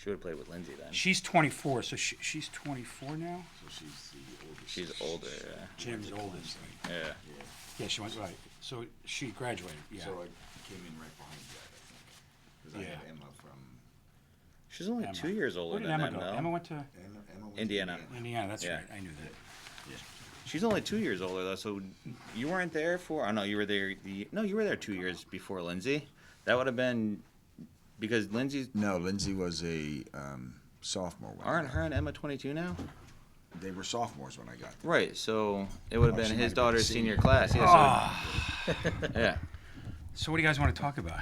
She would have played with Lindsay then. She's 24, so she's 24 now. So she's the oldest. She's older. Yeah. Jim's oldest. Yeah. Yeah, she went right. So she graduated. Yeah. So I came in right behind that, I think. Because I had Emma from She's only Emma. 2 years older Where did than Emma them, go? though. Emma went to Emma went to Indiana. Indiana. That's Yeah. right. I knew that. She's only 2 years older though, so you weren't there for. Oh no, you were there. No, you were there 2 years before Lindsay. That would have been because Lindsay's. No, Lindsay was a sophomore. When Aren't her and Emma 22 now? They were sophomores when I got there. Right. So it would have Oh, been she his might have been daughter's a senior senior. class. Yeah. So, yeah. So what do you guys want to talk about?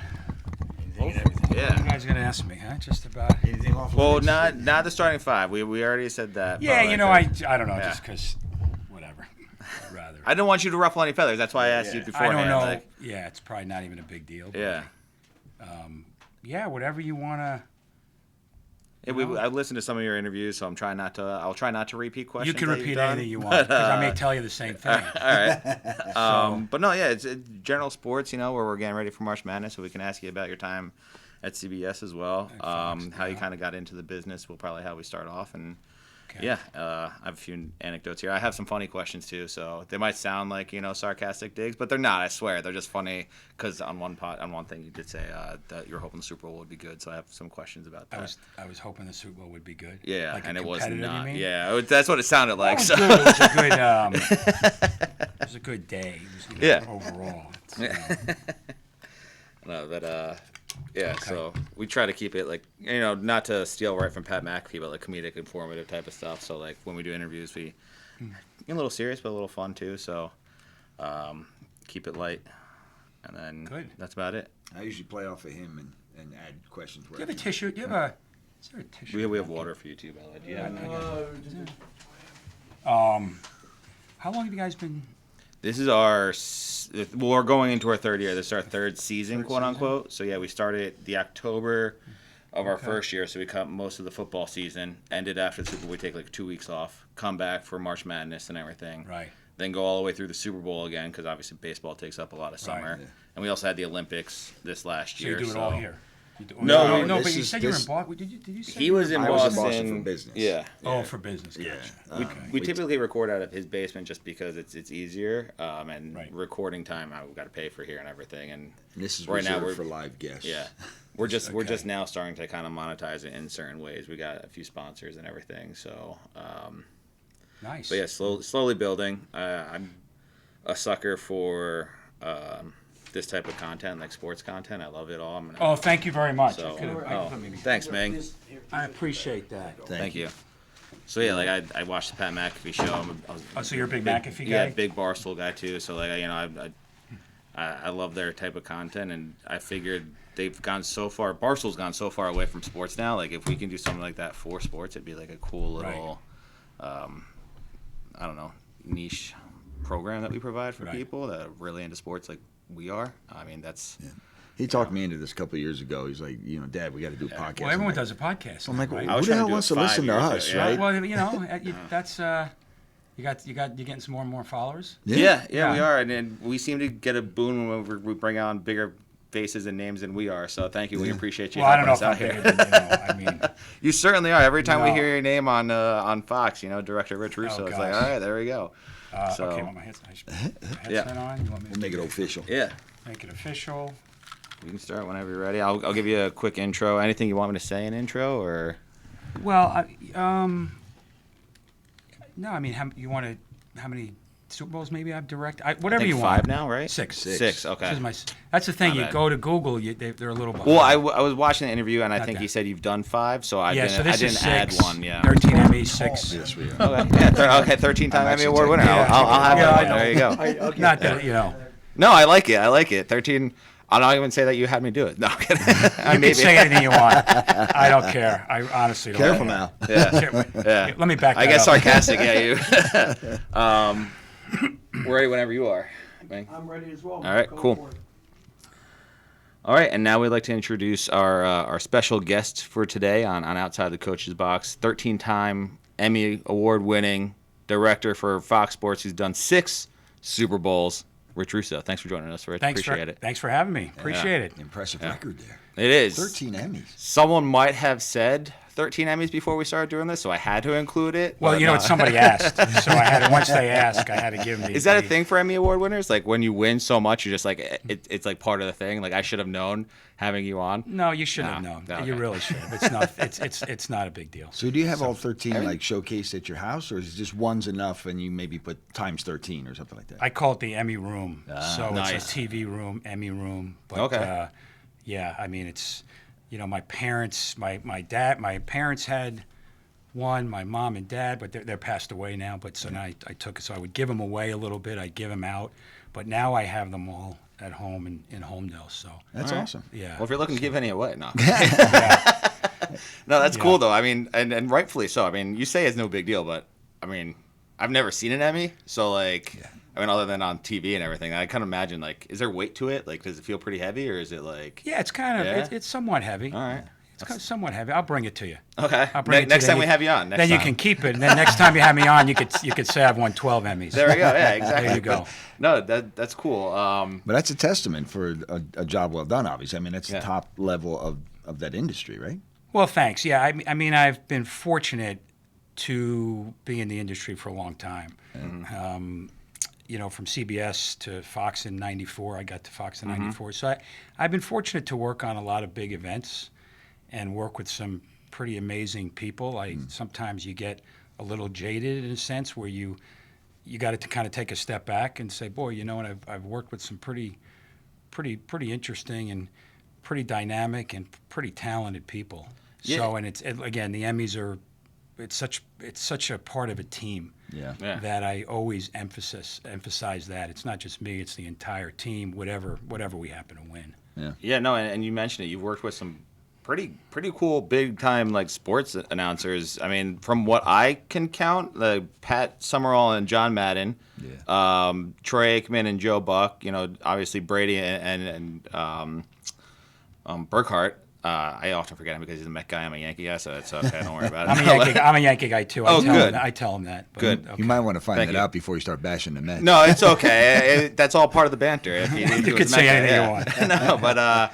Anything and everything. You Yeah. guys are gonna ask me, huh? Just about. Anything off Well, limits? not the starting five. We already said that. Yeah, but you know, like, I don't know, yeah. just because, whatever. I'd rather. I didn't want you to ruffle any feathers. That's why I asked you Yeah. I beforehand. don't know. Like, Yeah, it's probably not even a big deal. But, yeah. Yeah, whatever you wanna. I listened to some of your interviews, so I'll try not to repeat questions. You can that you've repeat done. anything you want, because I may tell you the same thing. All right. But no, yeah, it's general sports, where we're getting ready for March Madness, so we can ask you about your time at CBS as well. How you kind of got into the business. We'll probably how we start off, and yeah, I have a few anecdotes here. I have some funny questions too, so they might sound like sarcastic digs, but they're not. I swear, they're just funny because on one thing you did say that you're hoping the Super Bowl would be good. So I have some questions about that. I was hoping the Super Bowl would be good. Yeah, Like and a it was competitive, not. You mean? Yeah, that's what it sounded like. It was good. It was a good. It was a good day. It was, Yeah. Overall. No, but yeah. Okay. So we try to keep it like not to steal right from Pat McAfee, but like comedic, informative type of stuff. So like when we do interviews, we get a little serious, but a little fun too. So keep it light, and then that's about it. I usually play off of him and add questions. Do you have a tissue? Do you have a? Is there a tissue? We have water for you too, by the way. Yeah. How long have you guys been? This is we're going into our third year. This is our third season, quote unquote. So yeah, we started the October of our first year. So we cut most of the football season. Ended after the Super Bowl. We take like 2 weeks off. Come back for March Madness and everything. Right. Then go all the way through the Super Bowl again because obviously baseball takes up a lot of summer. Right. Yeah. And we also had the Olympics this last So year. you do it all here. No, no. this But you is- said you were in this- Boston. Did you say He you were was in I was in Boston. Boston for business. Yeah. Oh, for business. Yeah. Gotcha. We typically record out of his basement just because it's easier, and Right. recording time we've got to pay for here and everything. And This is right now reserved for live guests. yeah, we're just now starting to kind of monetize it in certain ways. We got a few sponsors and everything, so Nice. but yeah, slowly building. I'm a sucker for this type of content, like sports content. I love it all. Oh, thank you very much. So, I could've maybe- thanks, Ming. I appreciate that. Thank you. So yeah, like I watched the Pat McAfee show. So you're a big McAfee guy? Yeah, big Barstool guy too. So like I love their type of content, and I figured they've gone so far. Barstool's gone so far away from sports now. Like if we can do something like that for sports, it'd be like a cool little, I don't know, niche program that we provide for people that are really into sports, like we are. I mean, that's. Yeah. He talked me into this a couple of years ago. He's like, Dad, we got to do a podcast. Well, everyone does a podcast. I'm like, right? who the hell wants to listen to us, right? Well, that's you're getting some more and more followers. Yeah, we are, and we seem to get a boon when we bring on bigger faces and names than we are. So thank you. We appreciate you. Well, I don't know if helping I'm us out bigger here. than I mean. You certainly are. Every time we hear your name on Fox, Director Rich Russo, it's like, all right, there we go. Okay, want my headset on? You want me to We'll make it official. Yeah. Make it official. You can start whenever you're ready. I'll give you a quick intro. Anything you want me to say in intro, or? Well, no. I mean, how many Super Bowls maybe I've directed? Whatever you want. 5 now, right? Six. Okay. That's the thing. My You bad. go to Google, they're a little behind. Well, I was watching the interview, and I think that. you said you've done 5, so I Yeah, so this didn't is add 6. one. Yeah. 13 Emmys, 6. Yes, we are. Okay. Yeah. 13-time Emmy actually Award winner. taking- I'll have Yeah, that I one. know. There you go. Not that No, I like it. 13. I'll not even say that you had me do it. No, I'm kidding. You can say anything you want. I don't care. I honestly don't. Careful care. now. Yeah. Let me back that I get up. sarcastic at you. We're ready whenever you are. Ming. I'm ready as well. All right, Go cool. for it. All right, and now we'd like to introduce our special guest for today on Outside the Coach's Box, 13-time Emmy Award-winning director for Fox Sports, who's done 6 Super Bowls, Rich Russo. Thanks for joining us, Rich. Appreciate it. Thanks for having me. Appreciate it. Impressive record there. It is. 13 Emmys. Someone might have said 13 Emmys before we started doing this, so I had to include it. Well, but, you know, somebody asked, so I had to, once they asked, I had to give them. Is that a thing for Emmy Award winners? Like when you win so much, you're just like it's like part of the thing. Like I should have known having you on. No, you shouldn't have known. Okay. You really should have. It's not. It's not a big deal. So do you have all 13 like showcased at your house, or is it just one's enough and you maybe put times 13 or something like that? I call it the Emmy room. So nice. it's a TV room, Emmy room. But, Okay. yeah, I mean, it's, you know, my parents parents had one, my mom and dad, but they're passed away now. But so now I took it. So I would give them away a little bit. I'd give them out. But now I have them all at home in Homedale. So That's awesome. yeah. Well, if you're looking to give any away, no. Yeah. No, that's Yeah. cool though. I mean, and rightfully so. I mean, you say it's no big deal, but I mean, I've never seen an Emmy, so like, I mean, other than on TV and everything, I kind of imagine like, is there weight to it? Like, does it feel pretty heavy, or is it like? Yeah, it's kind of Yeah? it's somewhat heavy. All right. It's kind of somewhat heavy. I'll bring it to you. Okay. I'll bring it to Next you, time then we you- have you on. Next Then you time. can keep it, and then next time you have me on, you could say I've won 12 Emmys. There we go. Yeah, exactly. There you go. No, that's cool. But that's a testament for a job well done, obviously. I mean, that's Yeah. the top level of that industry, right? Well, thanks. Yeah, I mean, I've been fortunate to be in the industry for a long time. You know, from CBS to Fox in '94, I got to Fox in '94. So I've been fortunate to work on a lot of big events and work with some pretty amazing people. Sometimes you get a little jaded in a sense where you got to kind of take a step back and say, boy, you know, and I've worked with some pretty interesting and pretty dynamic and pretty talented people. Yeah. So, and again, the Emmys are, it's such a part of a team Yeah. Yeah. that I always emphasize that it's not just me, it's the entire team, whatever we happen to win. Yeah, no, and you mentioned it. You've worked with some pretty cool, big time like sports announcers. I mean, from what I can count, Pat Summerall and John Madden, Troy Aikman and Joe Buck. You know, obviously Brady and Burkhart. I often forget him because he's a Met guy. I'm a Yankee guy, so it's okay. Don't worry about it. I'm a Yankee guy too. Oh, good. I tell him that. But, Good. okay. You might want to find Thank that you. out before you start bashing the Mets. No, it's okay. That's all part of the banter. If You was could a say Met guy, anything you want. No, but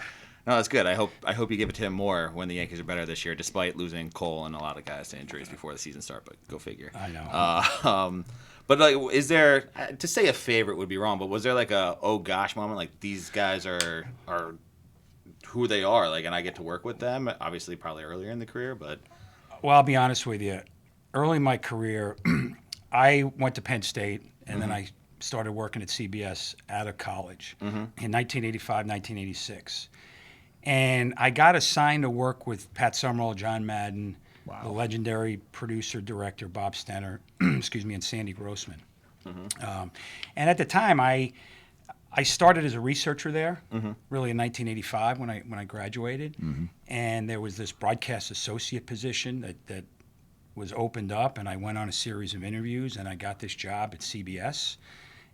no, that's good. I hope you give it to him more when the Yankees are better this year, despite losing Cole and a lot of guys to injuries before the season start. But go figure. I know. But like, is there, to say a favorite would be wrong, but was there like a oh gosh moment, like these guys are who they are, like, and I get to work with them? Obviously, probably earlier in the career, but Well, I'll be honest with you. Early in my career, I went to Penn State, and then I started working at CBS out of college in 1985, 1986. And I got assigned to work with Pat Summerall, John Madden, the legendary producer, director, Bob Stenner, excuse me, and Sandy Grossman. And at the time, I started as a researcher there, really in 1985 when I graduated, and there was this broadcast associate position that was opened up, and I went on a series of interviews, and I got this job at CBS,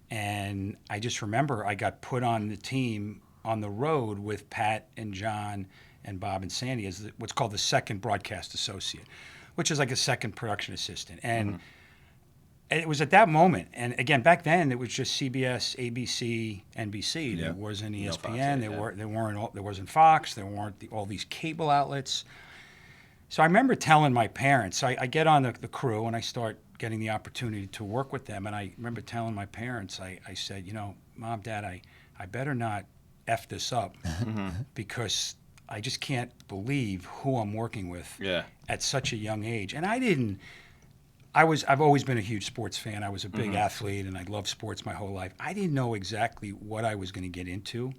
and I just remember I got put on the team on the road with Pat and John and Bob and Sandy as what's called the second broadcast associate, which is like a second production assistant, and it was at that moment, and again, back then it was just CBS, ABC, NBC. There wasn't ESPN. Fox, yeah. There wasn't Fox. There weren't all these cable outlets. So I remember telling my parents. I get on the crew and I start getting the opportunity to work with them. And I remember telling my parents. I said, you know, Mom, Dad, I better not f this up because I just can't believe who I'm working with at such a young age. And I didn't. I've always been a huge sports fan. I was a big athlete, and I loved sports my whole life. I didn't know exactly what I was going to get into.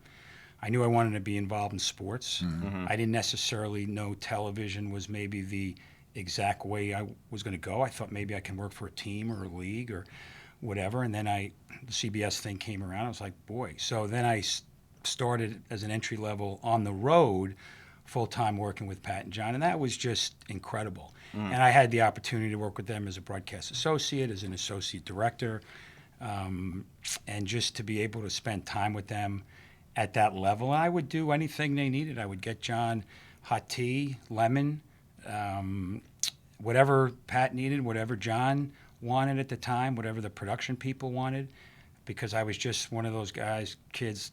I knew I wanted to be involved in sports. I didn't necessarily know television was maybe the exact way I was going to go. I thought maybe I can work for a team or a league or whatever. And then the CBS thing came around. I was like, boy. So then I started as an entry level on the road, full-time working with Pat and John, and that was just incredible. And I had the opportunity to work with them as a broadcast associate, as an associate director, and just to be able to spend time with them at that level. And I would do anything they needed. I would get John hot tea, lemon, whatever Pat needed, whatever John wanted at the time, whatever the production people wanted, because I was just one of those guys, kids,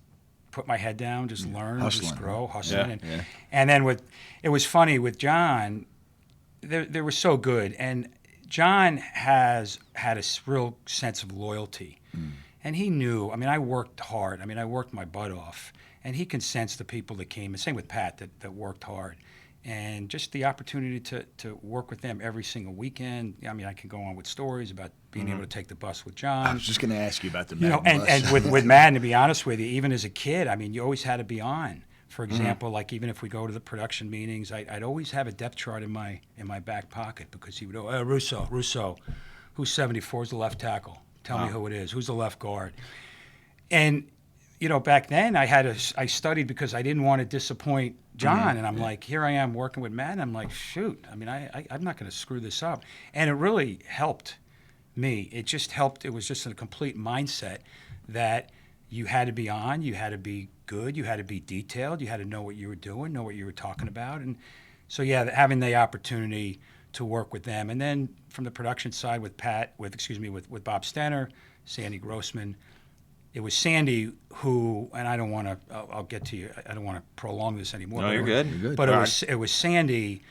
put my head down, just learn, Hustling, just grow, huh? hustling. Yeah. And then it was funny with John, they were so good. And John has had a real sense of loyalty. And he knew, I mean, I worked hard. I mean, I worked my butt off. And he can sense the people that came, and same with Pat, that worked hard. And just the opportunity to work with them every single weekend. I mean, I can go on with stories about being able to take the bus with John. I was just going to ask you about the You know, Madden bus. and with Madden, to be honest with you, even as a kid, I mean, you always had to be on. For example, like even if we go to the production meetings, I'd always have a depth chart in my back pocket because he would go, Russo, who's 74 is the left tackle. Tell me who it is. Who's the left guard? And you know, back then I studied because I didn't want to disappoint John, and I'm like, here I am working with Matt, and I'm like, shoot, I mean, I'm not going to screw this up, and it really helped me. It just helped. It was just a complete mindset that you had to be on, you had to be good, you had to be detailed, you had to know what you were doing, know what you were talking about, and so yeah, having the opportunity to work with them, and then from the production side with Bob Stenner, Sandy Grossman. It was Sandy who, and I don't want to. I'll get to you. I don't want to prolong this anymore. No, you're good. You're good. But it was Sandy,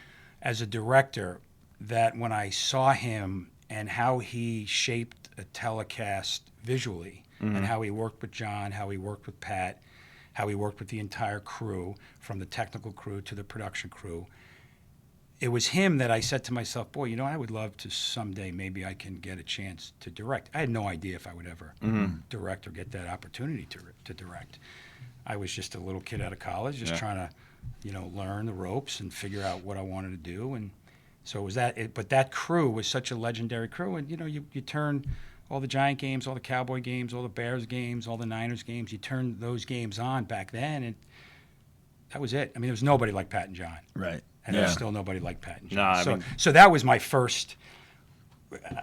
as a director, that when I saw him and how he shaped a telecast visually, and how he worked with John, how he worked with Pat, how he worked with the entire crew, from the technical crew to the production crew. It was him that I said to myself, boy, you know, I would love to someday, maybe I can get a chance to direct. I had no idea if I would ever direct or get that opportunity to direct. I was just a little kid out of college, just trying to, you know, learn the ropes and figure out what I wanted to do. And so it was that. But that crew was such a legendary crew. And, you know, you turn all the Giant games, all the Cowboy games, all the Bears games, all the Niners games, you turned those games on back then, and that was it. I mean, there was nobody like Pat and John. Right. And there's still nobody like Pat and John. No, I mean, so that was my first.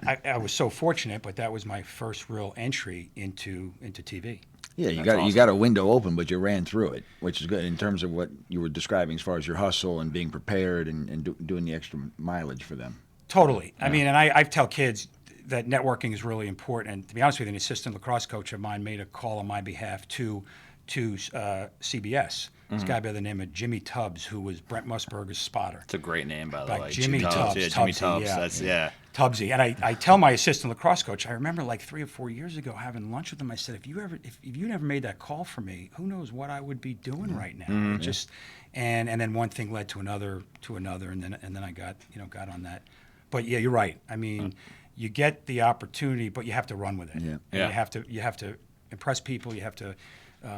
I was so fortunate, but that was my first real entry into TV. Yeah, you That's got awesome. you got a window open, but you ran through it, which is good in terms of what you were describing as far as your hustle and being prepared and doing the extra mileage for them. Totally. I mean, and I tell kids that networking is really important. And to be honest with you, an assistant lacrosse coach of mine made a call on my behalf to CBS. This guy by the name of Jimmy Tubbs, who was Brent Musburger's spotter. It's a great name, by the Like way. Jimmy Tubbs. Yeah, Jimmy Tubbsy, Tubbs. yeah. That's Tubbsy. And I tell my assistant lacrosse coach, I remember like 3 or 4 years ago having lunch with him. I said, if you never made that call for me, who knows what I would be doing right now? It just and then one thing led to another, and then I got on that. But yeah, you're right. I mean, you get the opportunity, but you have to run with it. Yeah. And you have to impress people. You have to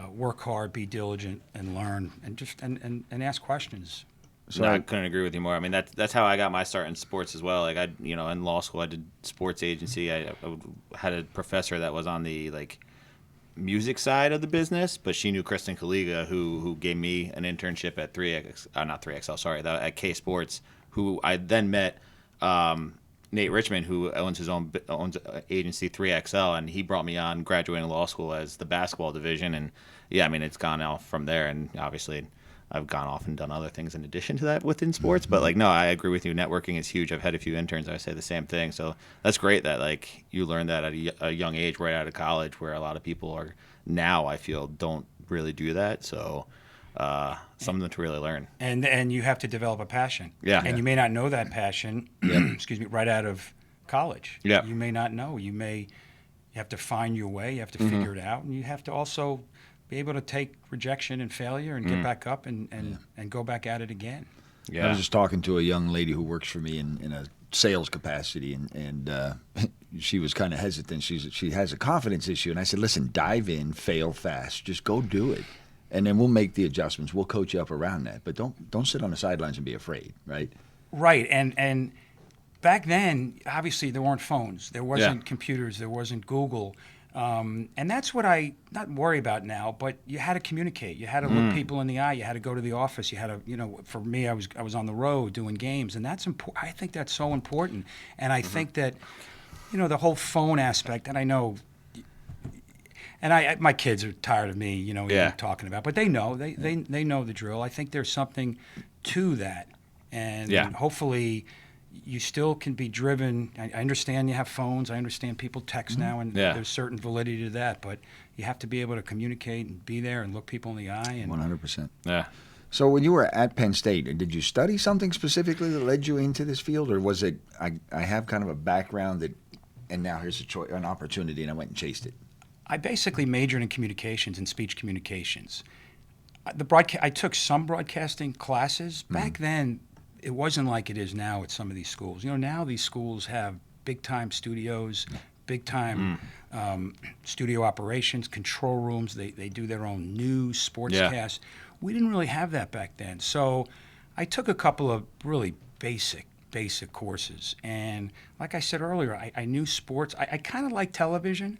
work hard, be diligent, and learn, and just and ask questions. So no, I couldn't agree with you more. I mean, that's how I got my start in sports as well. Like in law school, I did sports agency. I had a professor that was on the music side of the business, but she knew Kristen Kaliga, who gave me an internship at not 3XL, sorry, at K Sports, who I then met Nate Richmond, who owns agency 3XL, and he brought me on graduating law school as the basketball division. And yeah, I mean, it's gone off from there, and obviously I've gone off and done other things in addition to that within sports. But no, I agree with you. Networking is huge. I've had a few interns. I say the same thing. So that's great that you learned that at a young age, right out of college, where a lot of people are now, I feel, don't really do that. So something to really learn. And you have to develop a passion. Yeah. And you may not know that passion, excuse me, right out of college. Yeah. You may not know. You have to find your way. You have to figure it out, and you have to also be able to take rejection and failure and get back up and go back at it again. Yeah. I was just talking to a young lady who works for me in a sales capacity, and she was kind of hesitant. She has a confidence issue, and I said, listen, dive in, fail fast, just go do it, and then we'll make the adjustments. We'll coach you up around that, but don't sit on the sidelines and be afraid, right? Right, and back then, obviously, there weren't phones, there wasn't computers, there wasn't Google. And that's what I not worry about now, but you had to communicate. You had to look people in the eye. You had to go to the office. You had to, for me, I was on the road doing games, and that's important. I think that's so important. And I think that, the whole phone aspect, and I know, and my kids are tired of me, even talking about, but they know, they know the drill. I think there's something to that, and hopefully you still can be driven. I understand you have phones. I understand people text now, and there's certain validity to that. But you have to be able to communicate and be there and look people in the eye. And 100%. Yeah. So when you were at Penn State, did you study something specifically that led you into this field, or was it I have kind of a background that, and now here's an opportunity, and I went and chased it? I basically majored in communications and speech communications. I took some broadcasting classes. Back then, it wasn't like it is now at some of these schools. Now these schools have big-time studios, big-time studio operations, control rooms. They do their own news, sportscasts. We didn't really have that back then. So I took a couple of really basic courses. And like I said earlier, I knew sports. I kind of liked television,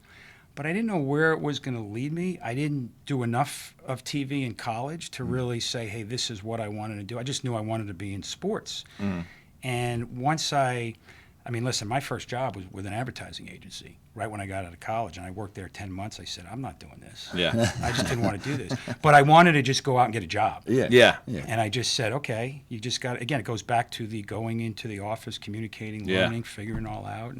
but I didn't know where it was going to lead me. I didn't do enough of TV in college to really say, hey, this is what I wanted to do. I just knew I wanted to be in sports. And once listen, my first job was with an advertising agency right when I got out of college, and I worked there 10 months. I said, I'm not doing this. Yeah. I just didn't want to do this. But I wanted to just go out and get a job. Yeah. And I just said, okay, you just got, again, it goes back to the going into the office, communicating, learning, figuring it all out.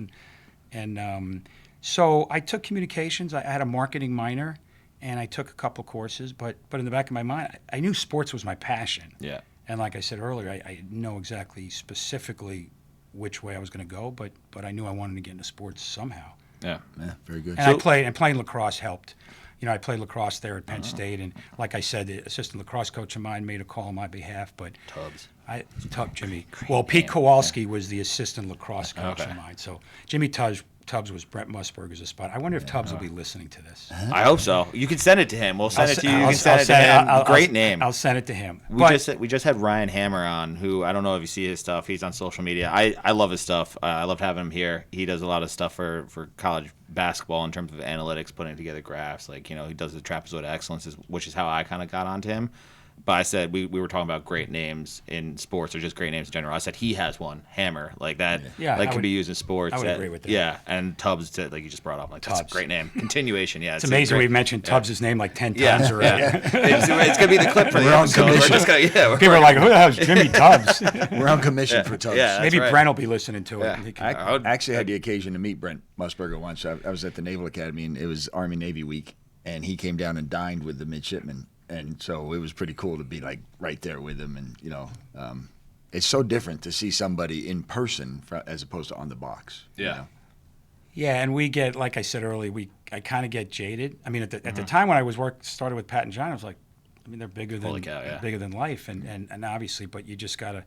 So I took communications. I had a marketing minor, and I took a couple courses. But in the back of my mind, I knew sports was my passion. Yeah. And like I said earlier, I didn't know exactly specifically which way I was going to go, but I knew I wanted to get into sports somehow. Yeah, very good. And playing lacrosse helped. I played lacrosse there at Penn State, and like I said, the assistant lacrosse coach of mine made a call on my behalf. But Jimmy. Well, Pete Kowalski was the assistant lacrosse coach of mine. So Jimmy Tubbs was Brent Musburger's spot. I wonder if Tubbs will be listening to this. I hope so. You can send it to him. We'll send it to you. You can send it to him. Great name. I'll send it to him. We just had Ryan Hammer on, who I don't know if you see his stuff. He's on social media. I love his stuff. I loved having him here. He does a lot of stuff for college basketball in terms of analytics, putting together graphs. He does the trapezoid of excellence, which is how I kind of got onto him. But I said we were talking about great names in sports or just great names in general. I said he has one, Hammer, like that. Yeah, that could be used in sports. I would agree with that. Yeah, and Tubbs, like you just brought up, that's a great name. Continuation, yeah. It's amazing we've mentioned Tubbs' name like 10 times already. Yeah. It's gonna be the clip for the episode. We're just gonna, people are like, who the hell is Jimmy Tubbs? We're on commission for Tubbs. Yeah, maybe right. Brent will be listening to it. I actually had the occasion to meet Brent Musburger once. I was at the Naval Academy, and it was Army-Navy week, and he came down and dined with the midshipmen. And so it was pretty cool to be right there with him, and it's so different to see somebody in person as opposed to on the box. Yeah, yeah, and we get, like I said earlier, I kind of get jaded. I mean, at the time when I started with Pat and John, I was like, they're bigger than life, and obviously, but you just gotta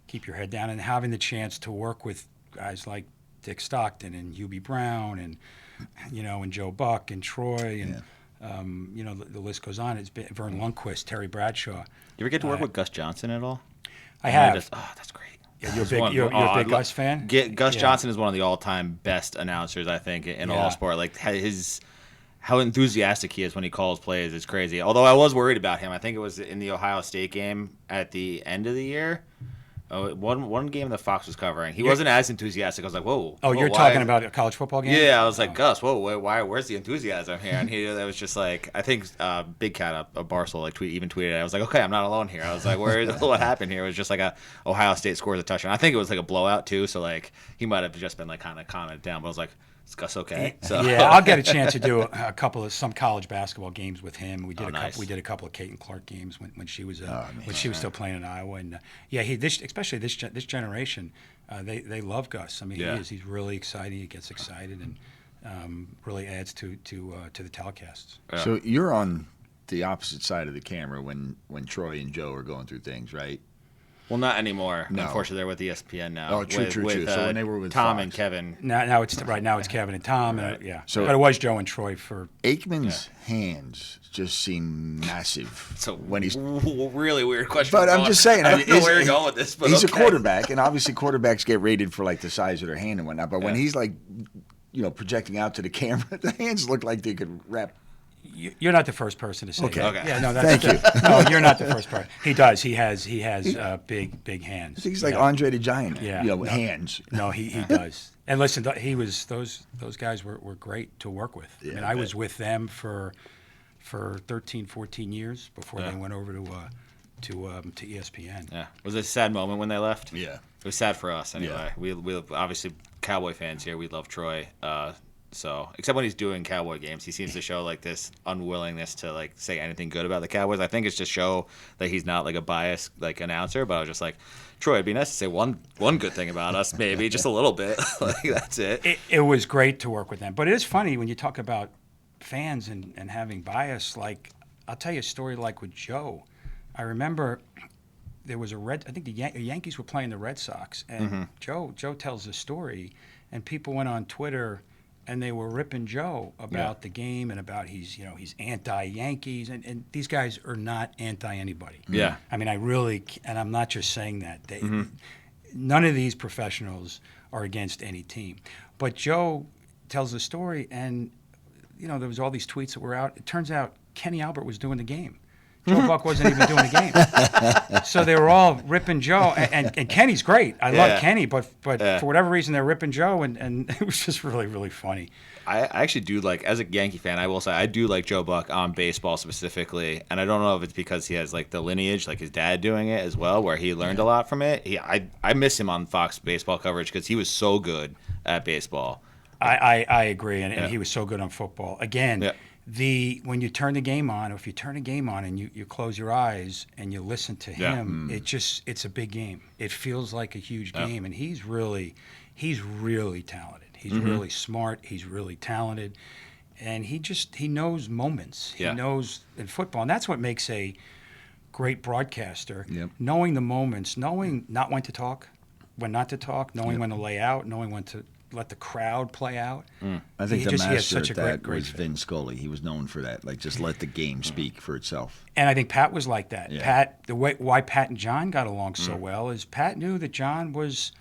keep your head down, and having the chance to work with guys like Dick Stockton and Hubie Brown, and and Joe Buck and Troy and. The list goes on. It's been Vern Lundquist, Terry Bradshaw. You ever get to work with Gus Johnson at all? I have. That's great. Yeah, you're a big Gus fan? Gus Johnson is one of the all-time best announcers, I think, in all sport. How enthusiastic he is when he calls plays is crazy. Although I was worried about him. I think it was in the Ohio State game at the end of the year. One game that Fox was covering. He wasn't as enthusiastic. I was like, whoa. Oh, you're talking about a college football game? Yeah, I was like, Gus, whoa, where's the enthusiasm here? And that was just like, I think Big Cat, a Barstool, tweeted it. I was like, okay, I'm not alone here. I was like, what happened here? It was just like Ohio State scores a touchdown. I think it was like a blowout too, so he might have just been kind of calming it down. But I was like, is Gus okay? So. Yeah, I'll get a chance to do some college basketball games with him. We did a couple of Caitlin Clark games when she was still playing in Iowa, and especially this generation, they love Gus. I mean, he's really exciting. He gets excited and really adds to the telecasts. Yeah. So you're on the opposite side of the camera when Troy and Joe are going through things, right? Well, not anymore. No. Unfortunately, they're with ESPN now. Oh, true. So when they were with Tom Fox. and Kevin. Now it's Kevin and Tom. Right. And, So but it was Joe and Troy for Aikman's hands just seem massive. So when he's really weird question. But I'm just saying, I don't know where you're going with this. But he's okay. a quarterback, and obviously quarterbacks get rated for the size of their hand and whatnot. But when he's projecting out to the camera, the hands look like they could wrap. You're not the first person to say Okay. that. Okay. Yeah, no, Thank you. No, you're not the first person. He does. He has big hands. I think he's like Andre the Giant. Yeah. Hands. No, he does. And listen, those guys were great to work with. Yeah, I mean, I was with them for 13, 14 years before they went over to ESPN. Yeah. Was it a sad moment when they left? Yeah. It was sad for us anyway. We obviously Cowboy fans here. We love Troy. So, except when he's doing Cowboy games, he seems to show like this unwillingness to like say anything good about the Cowboys. I think it's just show that he's not like a biased like announcer. But I was just like, Troy, it'd be nice to say one good thing about us, maybe just a little bit. Like that's it. It was great to work with them. But it is funny when you talk about fans and having bias. Like, I'll tell you a story like with Joe. I remember there was I think the Yankees were playing the Red Sox, and Joe tells the story, and people went on Twitter and they were ripping Joe about the game and about he's anti-Yankees, and these guys are not anti-anybody. Yeah. I mean, and I'm not just saying that. None of these professionals are against any team. But Joe tells the story, and there was all these tweets that were out. It turns out Kenny Albert was doing the game. Joe Buck wasn't even doing the game. So they were all ripping Joe, and Kenny's great. I love Kenny, but for whatever reason they're ripping Joe, and it was just really, really funny. I actually do like, as a Yankee fan, I will say I do like Joe Buck on baseball specifically, and I don't know if it's because he has like the lineage, like his dad doing it as well, where he learned a lot from it. I miss him on Fox baseball coverage because he was so good at baseball. I agree, and he was so good on football. Again, when you turn the game on, or if you turn a game on and you close your eyes and you listen to him, it's a big game. It feels like a huge game, and he's really talented. He's really smart. He's really talented, and he knows moments. He knows in football, and that's what makes a great broadcaster. Knowing the moments, knowing not when to talk, when not to talk, knowing when to lay out, knowing when to let the crowd play out. I think the master at that great was Vin Scully. He was known for that, like just let the game speak for itself. And I think Pat was like that. Yeah. Pat, why Pat and John got along so well is Pat knew that John was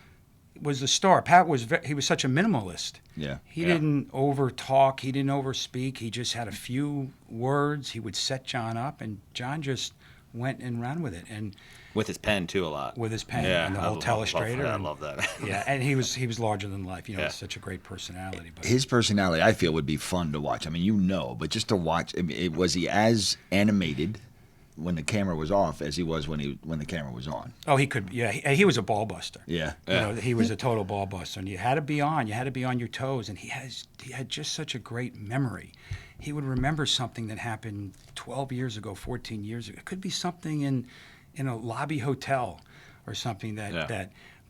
the star. Pat was he was such a minimalist. Yeah. He didn't over talk. He didn't over speak. He just had a few words. He would set John up, and John just went and ran with it. And with his pen too, a lot. With his pen and the whole telestrator. I love that. Yeah, and he was larger than life. He's such a great personality. But his personality, I feel, would be fun to watch. I mean, but just to watch. I mean, was he as animated when the camera was off as he was when the camera was on? Oh, he could. Yeah, he was a ball buster. Yeah. He was a total ball buster, and you had to be on. You had to be on your toes, and he had just such a great memory. He would remember something that happened 12 years ago, 14 years ago. It could be something in a lobby hotel or something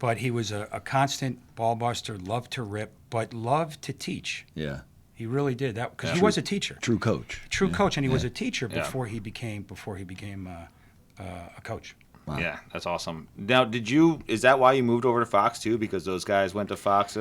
but he was a constant ball buster, loved to rip, but loved to teach. Yeah. He really did that because he was a teacher. True coach. Coach, and he was a teacher before he became a coach. Wow. Yeah, that's awesome. Now, is that why you moved over to Fox too? Because those guys went to Fox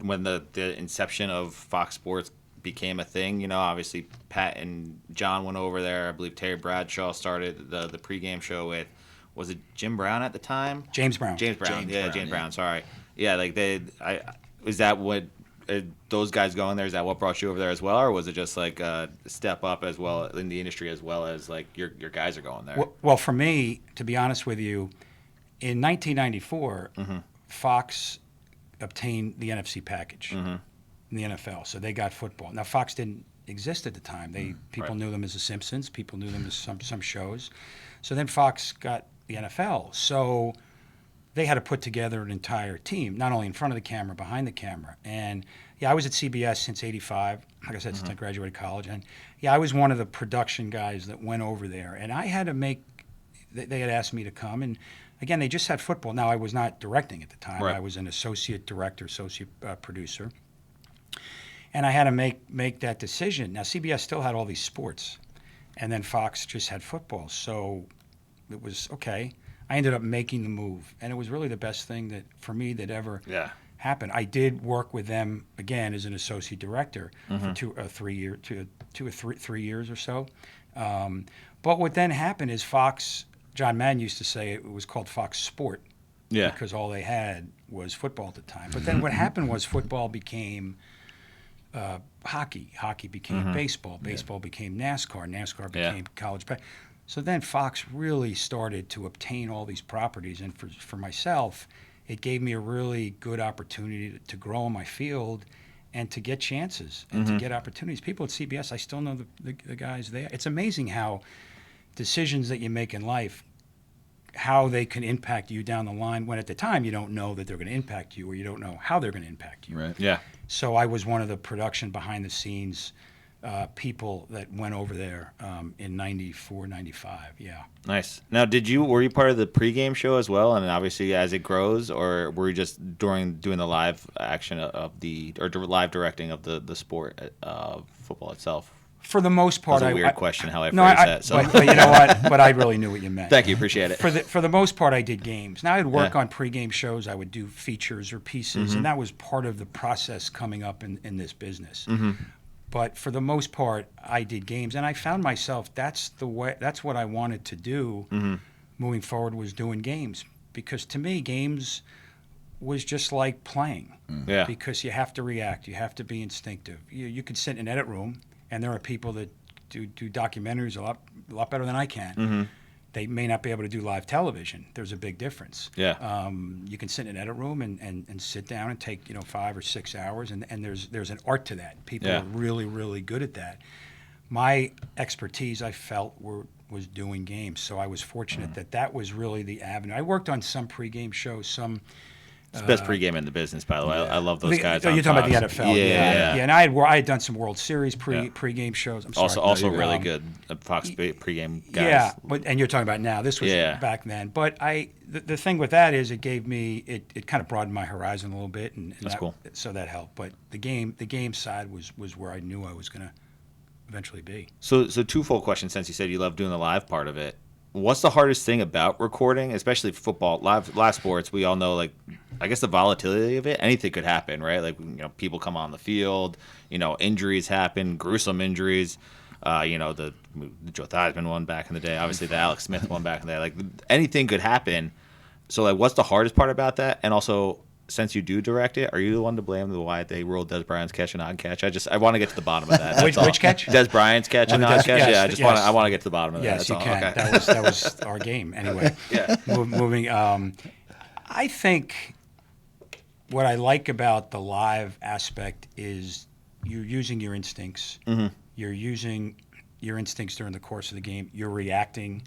when the inception of Fox Sports became a thing. Obviously Pat and John went over there. I believe Terry Bradshaw started the pregame show with, was it Jim Brown at the time? James Brown. James Brown. Sorry. Yeah, like is that what those guys going there? Is that what brought you over there as well, or was it just like a step up as well in the industry as well as like your guys are going there? Well, for me, to be honest with you, in 1994, Fox obtained the NFC package. In the NFL, so they got football. Now Fox didn't exist at the time. People knew them as The Simpsons. People knew them as some shows. So then Fox got the NFL. So they had to put together an entire team, not only in front of the camera, behind the camera. And I was at CBS since '85. Like I said, since I graduated college. And I was one of the production guys that went over there. And I had to they had asked me to come. And again, they just had football. Now I was not directing at the time. Right. I was an associate director, associate producer. And I had to make that decision. Now, CBS still had all these sports, and then Fox just had football. So it was okay. I ended up making the move, and it was really the best thing for me that ever happened. I did work with them, again, as an associate director for 2 or 3 years or so. But what then happened is Fox, John Madden used to say it was called Fox Sport because all they had was football at the time. But then what happened was football became hockey. Hockey became baseball. Baseball became NASCAR. NASCAR became college basketball. So then Fox really started to obtain all these properties. And for myself, it gave me a really good opportunity to grow in my field and to get chances and to get opportunities. People at CBS, I still know the guys there. It's amazing how decisions that you make in life how they can impact you down the line, when at the time you don't know that they're going to impact you, or you don't know how they're going to impact you. Right. Yeah. So I was one of the production behind the scenes people that went over there in 94, 95. Yeah. Nice. Now, were you part of the pregame show as well? And obviously, as it grows, or were you just doing the live action live directing of the sport football itself? For the most part, That's a weird question how I no, phrased that. So. but you know what? But I really knew what you meant. Thank you, appreciate it. For the most part, I did games. Now I'd work Yeah. on pregame shows. I would do features or pieces, and that was part of the process coming up in this business. But for the most part, I did games, and I found myself that's what I wanted to do moving forward, was doing games, because to me games was just like playing. Yeah. Because you have to react, you have to be instinctive. You could sit in an edit room, and there are people that do documentaries a lot better than I can. They may not be able to do live television. There's a big difference. Yeah. You can sit in an edit room and sit down and take 5 or 6 hours, and there's an art to that. People Yeah. are really, really good at that. My expertise, I felt, was doing games, so I was fortunate that was really the avenue. I worked on some pregame shows, some. It's the best pregame in the business, by the way. I love those guys. You're on talking about the Fox. NFL, Yeah. And I had done some World Series Yeah. pregame shows. I'm sorry. Also really good Fox pregame guys. Yeah, and you're talking about now. This was Yeah. back then. But the thing with that is it gave me it kind of broadened my horizon a little bit, and That's cool. So that helped. But the game side was where I knew I was going to eventually be. So twofold question, since you said you love doing the live part of it. What's the hardest thing about recording, especially football, live sports? We all know, like, I guess the volatility of it. Anything could happen, right? Like, people come on the field. Injuries happen, gruesome injuries. The Joe Theismann one back in the day. Obviously, the Alex Smith one back in the day. Like, anything could happen. So, like, what's the hardest part about that? And also, since you do direct it, are you the one to blame why they ruled Des Bryant's catch a non-catch? I want to get to the bottom of that. Which catch? Des Bryant's catch a non-catch. Yes, I want to get to the bottom of that. Yes, That's you all. can. Okay. That was our game anyway. Yeah. Moving. I think what I like about the live aspect is you're using your instincts. You're using your instincts during the course of the game. You're reacting.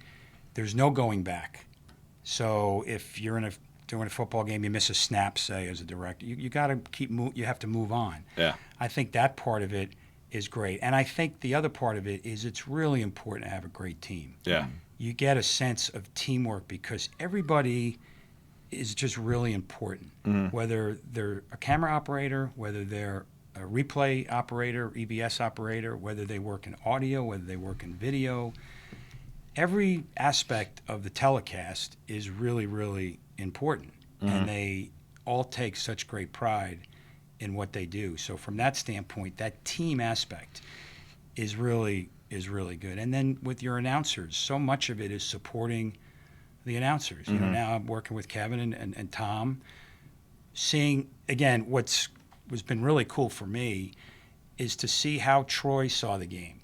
There's no going back. So if you're during a football game, you miss a snap, say, as a director, you got to you have to move on. Yeah. I think that part of it is great. And I think the other part of it is it's really important to have a great team. Yeah. You get a sense of teamwork because everybody is just really important. Whether they're a camera operator, whether they're a replay operator, EBS operator, whether they work in audio, whether they work in video. Every aspect of the telecast is really, really important. And they all take such great pride in what they do. So from that standpoint, that team aspect is really good. And then with your announcers, so much of it is supporting the announcers. Now I'm working with Kevin and Tom, seeing, again, what's been really cool for me is to see how Troy saw the game,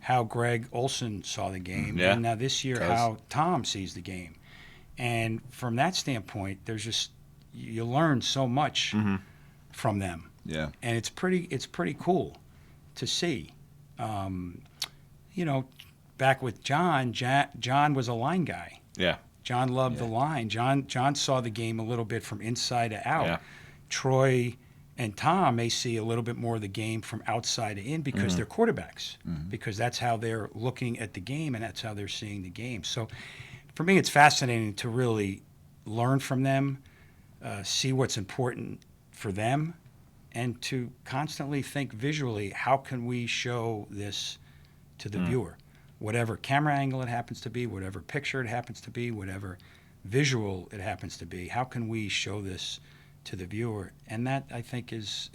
how Greg Olson saw the game, and now this year how Tom sees the game. And from that standpoint, you learn so much from them. Yeah. And it's pretty cool to see. Back with John was a line guy. Yeah. John loved the line. John saw the game a little bit from inside to out. Yeah. Troy and Tom may see a little bit more of the game from outside to in because they're quarterbacks, because that's how they're looking at the game and that's how they're seeing the game. So for me, it's fascinating to really learn from them, see what's important for them, and to constantly think visually, how can we show this to the viewer? Whatever camera angle it happens to be, whatever picture it happens to be, whatever visual it happens to be, how can we show this to the viewer? And that, I think, is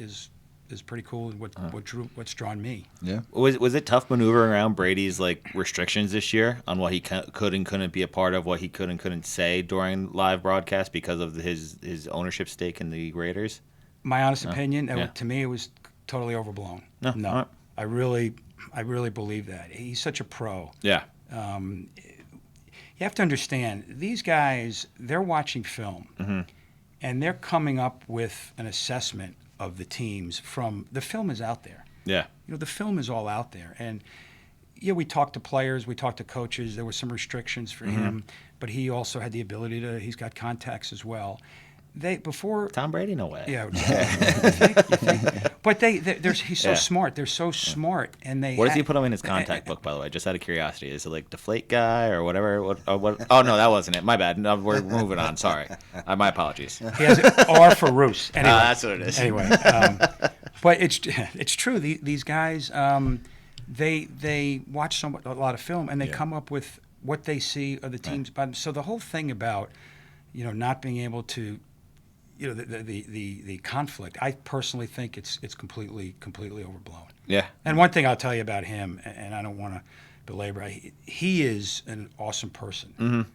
pretty cool and what's drawn me. Yeah. Was it tough maneuvering around Brady's restrictions this year on what he could and couldn't be a part of, what he could and couldn't say during live broadcast because of his ownership stake in the Raiders? My honest opinion, Yeah. to me, it was totally overblown. No. All right. I really believe that. He's such a pro. Yeah. You have to understand, these guys, they're watching film, and they're coming up with an assessment of the teams from the film is out there. Yeah. The film is all out there, and Yeah, we talked to players, we talked to coaches. There were some restrictions for him, but he also had the ability to. He's got contacts as well. Before Tom Brady, no way. Yeah, you think? But he's so smart. They're so smart, and they. What does he put him in his contact book, by the way? Just out of curiosity, is it like deflate guy or whatever? What? Oh no, that wasn't it. My bad. No, we're moving on. Sorry, my apologies. He has an R for Russo. Anyway, that's what it is. Anyway, but it's true. These guys, they watch a lot of film, and they come up with what they see of the teams. Right. So the whole thing about not being able to. The conflict. I personally think it's completely overblown. Yeah. And one thing I'll tell you about him, and I don't want to belabor, he is an awesome person.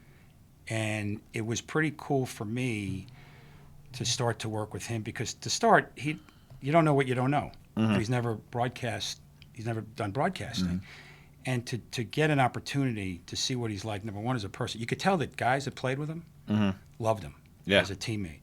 And it was pretty cool for me to start to work with him because to start, you don't know what you don't know. He's never broadcast. He's never done broadcasting. And to get an opportunity to see what he's like, number one, as a person, you could tell that guys that played with him loved him as a teammate.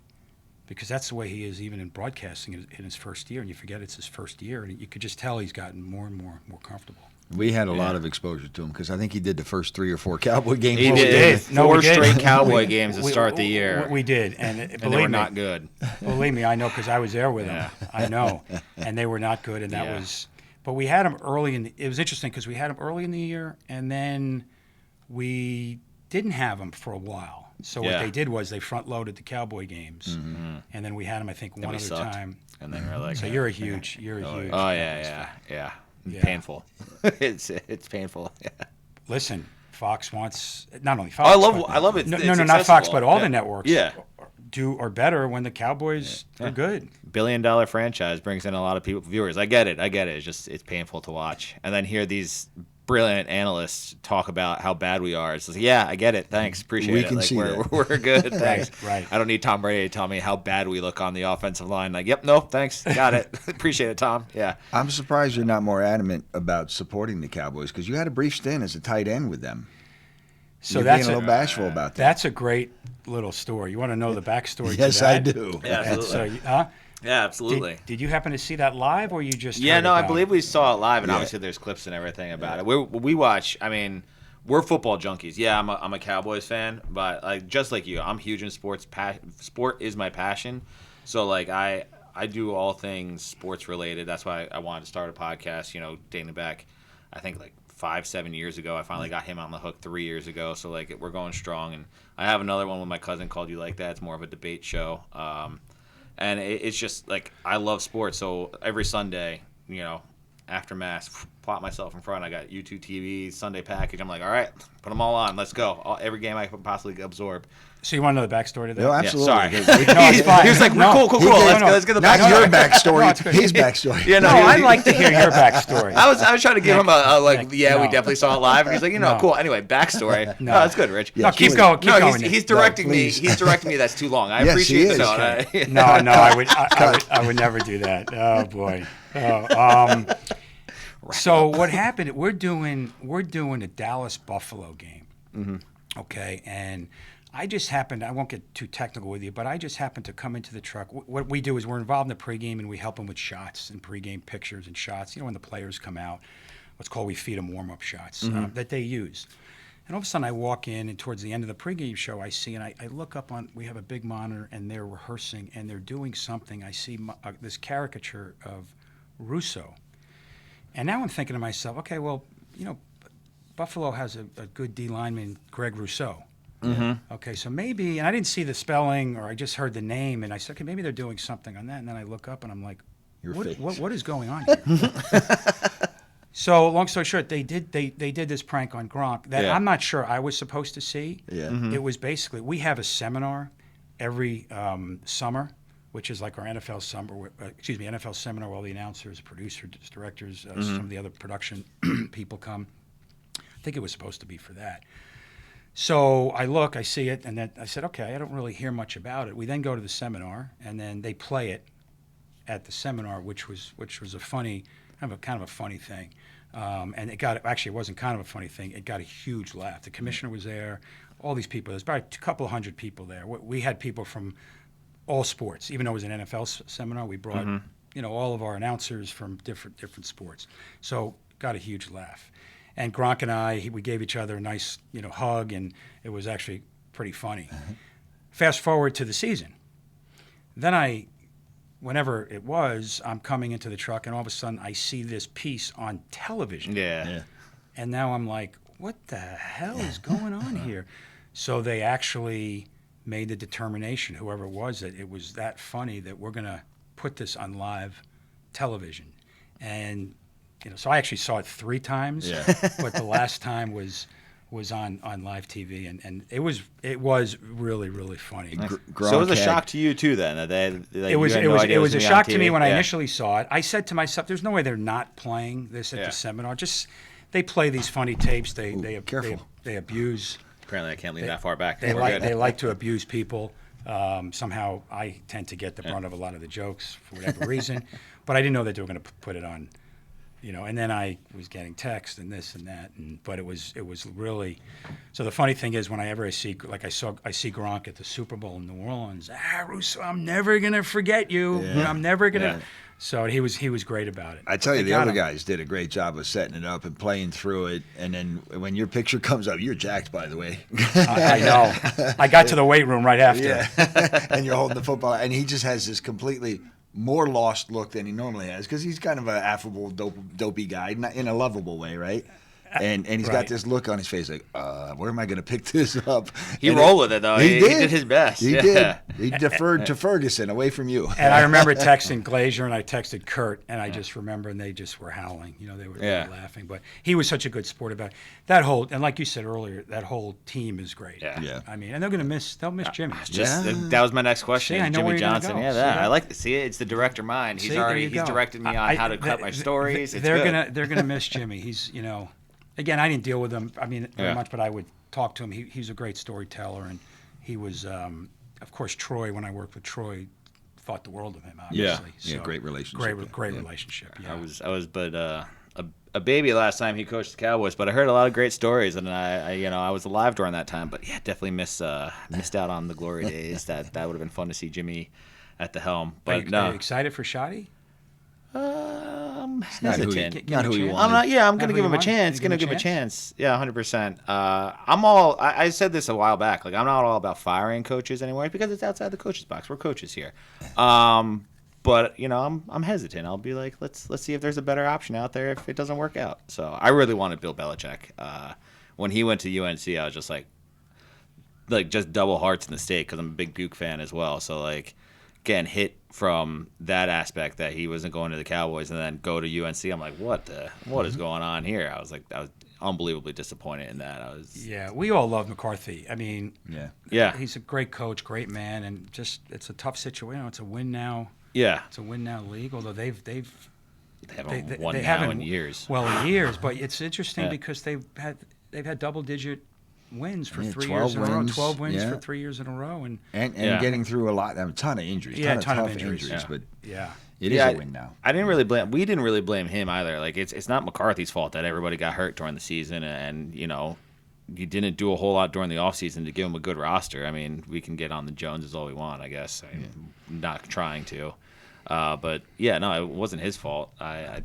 Because that's the way he is even in broadcasting in his first year, and you forget it's his first year, and you could just tell he's gotten more and more comfortable. We had a lot of exposure to him because I think he did the first 3 or 4 Cowboy games. He did. Four straight Cowboy games to start the year. We did, and they were not good. Believe me, I know because I was there with him. I know, and they were not good, and that was. But we had him early it was interesting because we had him early in the year, and then we didn't have him for a while. So what they did was they front-loaded the Cowboy games, and then we had him, I think, one other time. And then we're like, so you're a huge. Oh yeah. Painful. It's painful. Yeah. Listen, Fox wants not only Fox. I love it. No, not Fox, but all the networks. Yeah. Are better when the Cowboys are good. $1 billion franchise brings in a lot of viewers. I get it. It's painful to watch, and then hear these brilliant analysts talk about how bad we are. It's like, yeah, I get it. Thanks, appreciate it. We can see that. We're good. Thanks. Right. I don't need Tom Brady to tell me how bad we look on the offensive line. Like, yep, no, thanks, got it. Appreciate it, Tom. Yeah. I'm surprised you're not more adamant about supporting the Cowboys because you had a brief stint as a tight end with them. So you're that's being a little bashful about that. That's a great little story. You want to know the backstory? Yes, to that? I do. Yeah, absolutely. Yeah, absolutely. Did you happen to see that live, or you just? Yeah, heard no, about I believe we saw it live, and Yeah. obviously there's clips and everything about it. We watch. I mean, we're football junkies. Yeah, I'm a Cowboys fan, but like just like you, I'm huge in sports. Sport is my passion. So like I do all things sports related. That's why I wanted to start a podcast. Dating back, I think like 5-7 years ago. I finally got him on the hook 3 years ago. So like we're going strong, and I have another one with my cousin called You Like That. It's more of a debate show. And it's just like I love sports. So every Sunday, after mass, plot myself in front. I got YouTube TV Sunday package. I'm like, all right, put them all on. Let's go. Every game I could possibly absorb. So you want to know the backstory to that? No, absolutely. Yeah, No, it's fine. He was like, cool. Let's get the Not backstory. your backstory, his backstory. Yeah, No, I'd like to hear your backstory. I was trying to give him we No. definitely saw it live, and he's like, No. cool. Anyway, backstory. No, that's good, Rich. Yeah, No, keep please. going. Keep going. He's directing me. please. He's directing me. That's too long. I Yes, appreciate he the is. tone. No, I would never do that. Oh boy. So what happened? We're doing a Dallas Buffalo game. Okay, and I just happened. I won't get too technical with you, but I just happened to come into the truck. What we do is we're involved in the pregame, and we help them with shots and pregame pictures and shots. When the players come out, we feed them warm-up shots that they use. And all of a sudden, I walk in, and towards the end of the pregame show, I see, and I look up we have a big monitor, and they're rehearsing, and they're doing something. I see this caricature of Russo. And now I'm thinking to myself, okay, well, Buffalo has a good D lineman, Greg Russo. Okay, so maybe, and I didn't see the spelling, or I just heard the name, and I said, okay, maybe they're doing something on that. And then I look up, and I'm like, what is going on here? So long story short, they did this prank on Gronk that I'm not sure I was supposed to see. Yeah. It was basically, we have a seminar every summer, which is like our NFL summer, NFL seminar where all the announcers, producers, directors, some of the other production people come. I think it was supposed to be for that. So I see it, and then I said, okay, I don't really hear much about it. We then go to the seminar, and then they play it at the seminar, which was a funny, kind of a funny thing. And it wasn't kind of a funny thing. It got a huge laugh. The commissioner was there, all these people. There's about a couple of hundred people there. We had people from all sports. Even though it was an NFL seminar, we brought all of our announcers from different sports. So got a huge laugh. And Gronk and I, we gave each other a nice, hug, and it was actually pretty funny. Fast forward to the season. Then whenever it was, I'm coming into the truck, and all of a sudden I see this piece on television. Yeah. And now I'm like, what the hell is going on here? So they actually made the determination, whoever it was, that it was that funny that we're going to put this on live television. And so I actually saw it 3 times, but the last time was on live TV, and it was really, really funny. So it was a shock to you too, then. It was a shock to me when I initially saw it. I said to myself, "There's no way they're not playing this at the seminar. Just they play these funny tapes. They abuse. Apparently, I can't lean that far back. They like to abuse people. Somehow, I tend to get the brunt of a lot of the jokes for whatever reason, but I didn't know that they were going to put it on." And then I was getting text and this and that, but it was really. So the funny thing is, when I see Gronk at the Super Bowl in New Orleans, Russo, I'm never gonna forget you. Yeah. I'm never gonna. So he was great about it. I tell you, the other guys did a great job of setting it up and playing through it. And then when your picture comes up, you're jacked, by the way. I know. I got to the weight room right after. Yeah. And you're holding the football, and he just has this completely more lost look than he normally has, because he's kind of an affable, dopey guy, not in a lovable way, right? And he's got this look on his face like, where am I going to pick this up? He rolled with it, though. He did his best. He did. He deferred to Ferguson, away from you. And I remember texting Glazier, and I texted Kurt, and I just remember, and they just were howling. They were laughing. But he was such a good sport about it. That whole, and like you said earlier, that whole team is great. Yeah. I mean, and they'll miss Jimmy. That was my next question. See, I know Jimmy where you're Johnson. gonna go. I like to see it. It's the director mind. He's directed me on how to cut my stories. They're gonna miss Jimmy. He's again, I didn't deal with him. I mean, very much, but I would talk to him. He's a great storyteller, and he was, of course, Troy. When I worked with Troy, thought the world of him. Obviously, great relationship. Great relationship. Yeah. I was but a baby last time he coached the Cowboys, but I heard a lot of great stories, and I was alive during that time. But definitely missed out on the glory days. That would have been fun to see Jimmy at the helm. But are you excited for Shoddy? Hesitant. Not who you want. I'm going to give him a chance. Going to give him a chance. Yeah, 100%. I said this a while back. Like, I'm not all about firing coaches anymore because it's outside the coach's box. We're coaches here. But I'm hesitant. I'll be like, let's see if there's a better option out there if it doesn't work out. So I really wanted Bill Belichick. When he went to UNC, I was just like just double hearts in the state because I'm a big Duke fan as well. So again, hit from that aspect that he wasn't going to the Cowboys and then go to UNC. I'm like, what is going on here? I was unbelievably disappointed in that. Yeah, we all love McCarthy. I mean, he's a great coach, great man, and just it's a tough situation. It's a win now. Yeah, it's a win now league. Although they haven't won in years. Well, in years, but it's interesting because they've had double-digit wins for 3 years in a row. 12 wins for 3 years in a row, and getting through a ton of injuries. Yeah, a ton of injuries. But it is a win now. We didn't really blame him either. Like it's not McCarthy's fault that everybody got hurt during the season, and you didn't do a whole lot during the offseason to give him a good roster. I mean, we can get on the Joneses all we want, I guess. I'm not trying to. But it wasn't his fault. I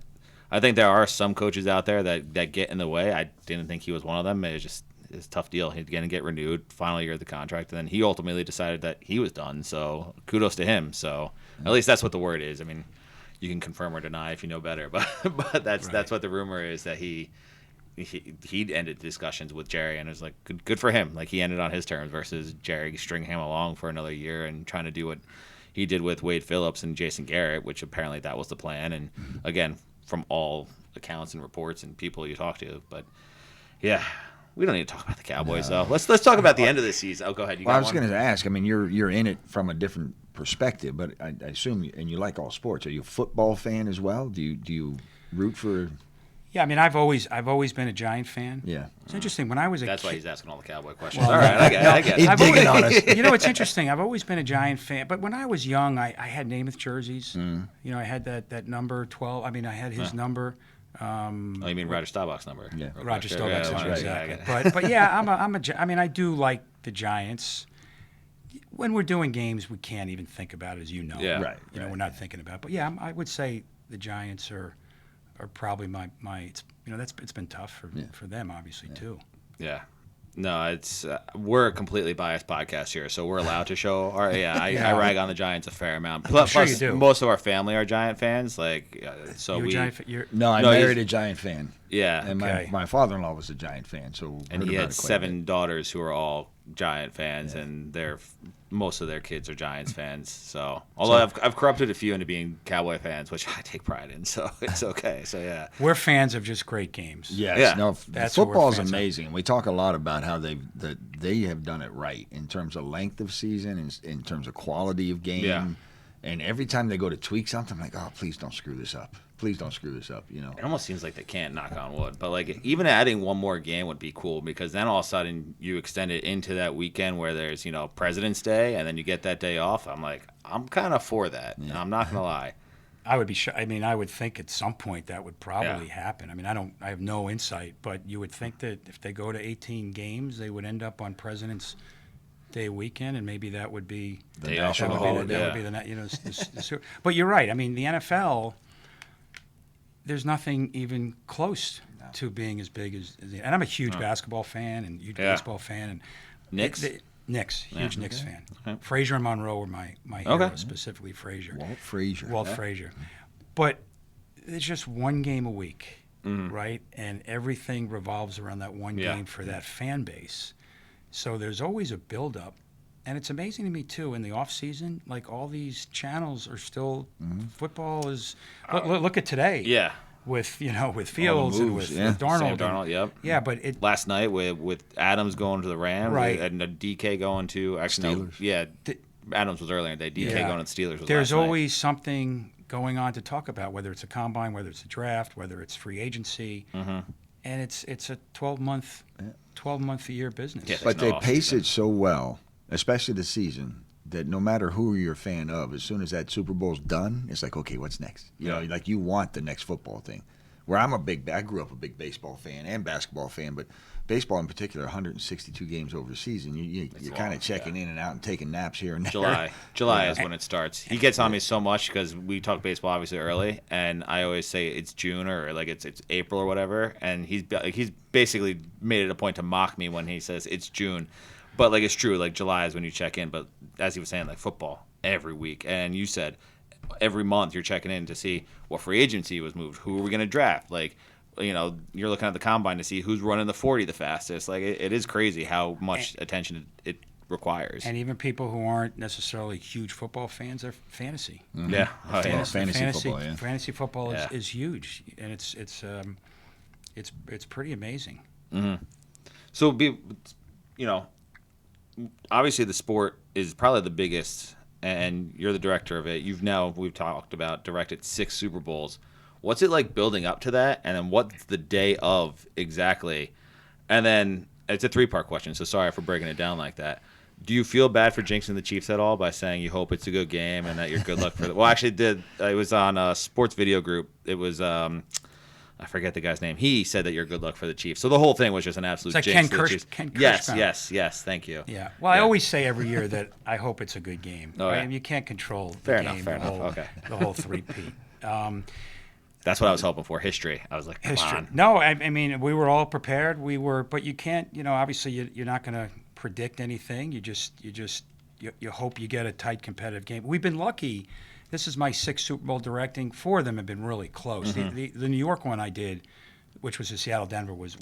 think there are some coaches out there that get in the way. I didn't think he was one of them. It was just it's a tough deal. He's going to get renewed, final year of the contract, and then he ultimately decided that he was done. So kudos to him. So at least that's what the word is. I mean, you can confirm or deny if you know better, but that's what the rumor is, that he ended discussions with Jerry, and it was like good for him. Like he ended on his terms versus Jerry stringing him along for another year and trying to do what he did with Wade Phillips and Jason Garrett, which apparently that was the plan. And again, from all accounts and reports and people you talk to, but we don't need to talk about the Cowboys though. Let's talk about the end of the season. Oh, go ahead. I was going to ask. I mean, you're in it from a different perspective, but I assume and you like all sports. Are you a football fan as well? Do you root for? Yeah, I mean, I've always been a Giant fan. Yeah, it's interesting. When I was that's why he's asking all the Cowboy questions. Well, all right, I get it. He's digging on us. It's interesting. I've always been a Giant fan, but when I was young, I had Namath jerseys. I had that number 12. I mean, I had his number. You mean Roger Staubach's number? Yeah, Roger Staubach's number, right. Exactly. But I mean, I do like the Giants. When we're doing games, we can't even think about it, as you know. Yeah. Right. We're not thinking about it. But I would say the Giants are probably my it's been tough for them, obviously, too. Yeah. No, it's we're a completely biased podcast here, so we're allowed to show our. I rag on the Giants a fair amount. Plus, sure you do. most of our family are Giant fans. Like, so You a we. Giant fan? You're, No, I No, married he's- a Giant fan. Yeah. And Okay. my father-in-law was a Giant fan, so And heard he about had it quite a 7 bit. daughters who are all Giant fans, and most of their kids are Giants fans. So, although I've corrupted a few into being Cowboy fans, which I take pride in, so it's okay. So yeah, we're fans of just great games. Yes, Yeah. no, That's what we're football is fans of. amazing. We talk a lot about how they have done it right in terms of length of season, in terms of quality of game. Yeah. And every time they go to tweak something, I'm like, oh, please don't screw this up. Please don't screw this up. it almost seems like they can't, knock on wood. But like even adding one more game would be cool, because then all of a sudden you extend it into that weekend where there's President's Day, and then you get that day off. I'm like, I'm kind of for that. Yeah. I'm not gonna lie. I would be sure. I mean, I would think at some point that would probably happen. I mean, I have no insight, but you would think that if they go to 18 games, they would end up on President's Day weekend, and maybe that would be The Day off national of the holiday. that would be the but you're right. I mean, the NFL, there's nothing even close to being as big as and I'm a huge basketball fan and huge Yeah. baseball fan and Knicks? Knicks, huge Knicks fan. Okay. Frazier and Monroe were my heroes, specifically Frazier. Walt Frazier. Walt Frazier. But it's just one game a week, right? And everything revolves around that one Yeah. game for that fan base. So there's always a buildup. And it's amazing to me, too, in the off season, like all these channels are still, football is, look at today. Yeah. With, with Fields and moves, with, yeah. with Darnold. Sam and- Darnold. Yep. Yeah, but it, Last night with Adams going to the Rams, Right. and DK going to actually no, Steelers. yeah, Adams was earlier in the day. DK Yeah. going to the Steelers. Was there's last night. always something going on to talk about, whether it's a combine, whether it's a draft, whether it's free agency. And it's a 12-month a year business. Yeah. But There's they no pace off-season. it so well, especially the season, that no matter who you're a fan of, as soon as that Super Bowl's done, it's like, okay, what's next? You know, like you want the next football thing. Where I grew up a big baseball fan and basketball fan, but baseball in particular, 162 games over the season. You're kind long, of checking in and out and taking naps here and there. July is when it starts. He gets on me so much because we talk baseball obviously early, and I always say it's June or like it's April or whatever, and he's basically made it a point to mock me when he says it's June, but like it's true. Like July is when you check in, but as he was saying, like football every week, and you said every month you're checking in to see what free agency was moved, who are we going to draft, like. You're looking at the combine to see who's running the 40 the fastest. Like it is crazy how much attention it requires. And even people who aren't necessarily huge football fans are fantasy. Yeah, oh, yeah. Fantasy football, yeah. Fantasy football Yeah. is huge, and it's pretty amazing. So obviously the sport is probably the biggest, and you're the director of it. We've talked about directed 6 Super Bowls. What's it like building up to that, and then what's the day of exactly? And then it's a 3-part question, so sorry for breaking it down like that. Do you feel bad for jinxing the Chiefs at all by saying you hope it's a good game and that you're good luck for it? Well, actually, it was on a sports video group. It was I forget the guy's name. He said that you're good luck for the Chiefs. So the whole thing was just an absolute It's like jinx. Ken to the Chiefs. Kirschbaum. Yes. Thank you. Yeah. Well, I always say every year that I hope it's a good game. Oh, right? yeah. I mean, you can't control the Fair game, enough, fair enough. Okay. the whole three-peat. That's what I was hoping for. History. I was like, come on. No, I mean, we were all prepared. But you can't, obviously you're not going to predict anything. You hope you get a tight competitive game. We've been lucky. This is my 6th Super Bowl directing. 4 of them have been really close. The New York one I did, which was the Seattle-Denver, was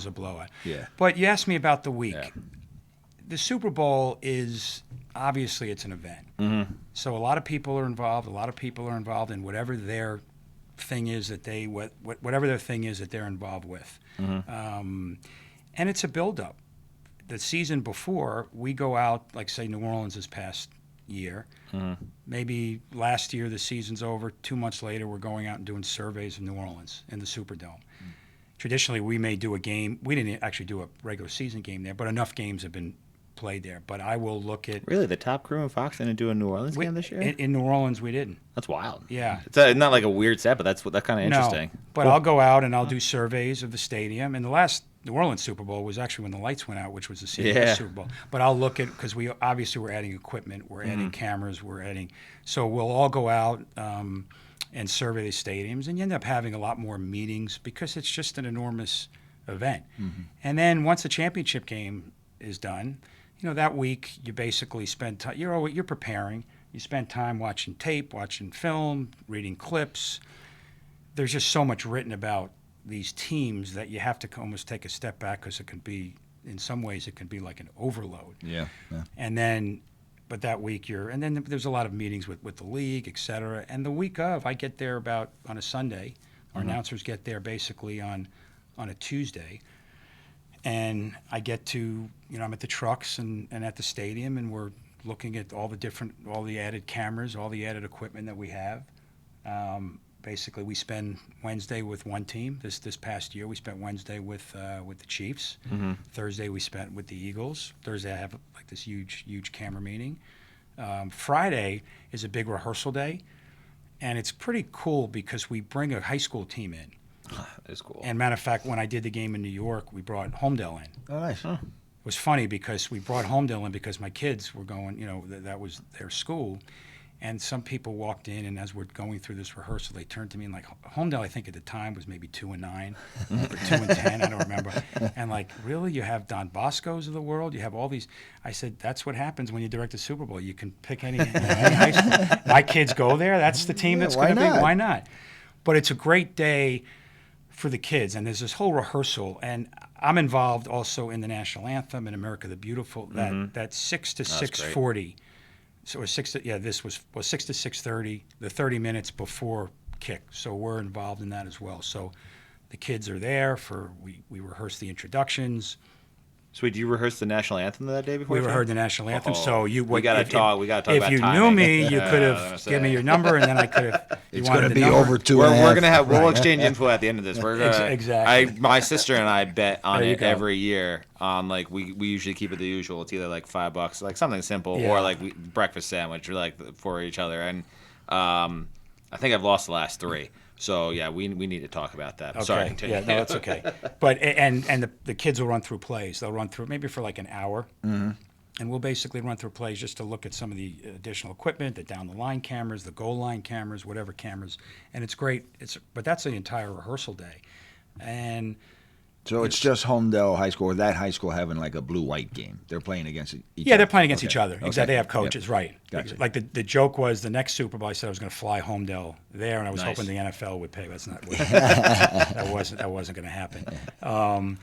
a blowout. Yeah. But you asked me about the week. Yeah. The Super Bowl is obviously it's an event. So a lot of people are involved. A lot of people are involved in whatever their thing is that whatever their thing is that they're involved with. And it's a buildup. The season before, we go out, like say New Orleans this past year. Maybe last year the season's over. 2 months later, we're going out and doing surveys of New Orleans in the Superdome. Traditionally, we may do a game. We didn't actually do a regular season game there, but enough games have been played there. But I will look at Really? The top crew in Fox didn't do a New Orleans game this year? in New Orleans. We didn't. That's wild. Yeah. It's not like a weird set, but that's kind of interesting. No, but I'll go out and I'll do surveys of the stadium. And the last New Orleans Super Bowl was actually when the lights went out, which was the CBS Super Bowl. But I'll look at, because we obviously we're adding equipment, we're adding cameras, so we'll all go out and survey the stadiums, and you end up having a lot more meetings because it's just an enormous event. And then once the championship game is done, that week you basically spend time. You're preparing. You spend time watching tape, watching film, reading clips. There's just so much written about these teams that you have to almost take a step back because it can be, in some ways, it can be like an overload. Yeah. And then, but that week and then there's a lot of meetings with the league, et cetera. And the week of, I get there about on a Sunday. Our announcers get there basically on a Tuesday. And I get to, I'm at the trucks and at the stadium, and we're looking at all the added cameras, all the added equipment that we have. Basically, we spend Wednesday with one team. This past year, we spent Wednesday with the Chiefs. Thursday, we spent with the Eagles. Thursday, I have like this huge camera meeting. Friday is a big rehearsal day, and it's pretty cool because we bring a high school team in. It's cool. And matter of fact, when I did the game in New York, we brought Homedale in. Oh, nice. It was funny because we brought Homedale in because my kids were going, that was their school. And some people walked in, and as we're going through this rehearsal, they turned to me and like, Homedale, I think at the time was maybe 2-9 or 2-10, I don't remember. And like, really, you have Don Bosco's of the world, you have all these. I said, that's what happens when you direct a Super Bowl. You can pick any high school. My kids go there. That's the team that's going to be. Why not? But it's a great day for the kids, and there's this whole rehearsal, and I'm involved also in the national anthem in America the Beautiful. That 6 to 6:40. So it was 6 to, this was 6 to 6:30, the 30 minutes before kick. So we're involved in that as well. So the kids are there we rehearse the introductions. So do you rehearse the national anthem that day before? We rehearsed the national anthem. So we got to talk. We got to talk about timing. If you knew me, you could have given me your number, and then I could have. It's going to be over 2 We're and a half. going to have. We'll exchange info at the end of this. We're gonna, exactly. My sister and I bet on There you it go. every year. On like we usually keep it the usual. It's either like $5, like something simple, Yeah. or like breakfast sandwich, or like for each other. And I think I've lost the last 3. So yeah, we need to talk about that. Okay. Sorry, continue. Yeah, no, that's okay. But and the kids will run through plays. They'll run through maybe for like an hour, and we'll basically run through plays just to look at some of the additional equipment, the down the line cameras, the goal line cameras, whatever cameras, and it's great. But that's the entire rehearsal day, and. So it's just Homedale High School, or that high school having like a blue-white game. They're playing against each other. Yeah, they're playing against Okay. each other. Okay. Exactly. They have coaches, Yep. right. Gotcha. Like the joke was the next Super Bowl, I said I was going to fly Homedale there, and I was Nice. hoping the NFL would pay. That's not that wasn't going to happen.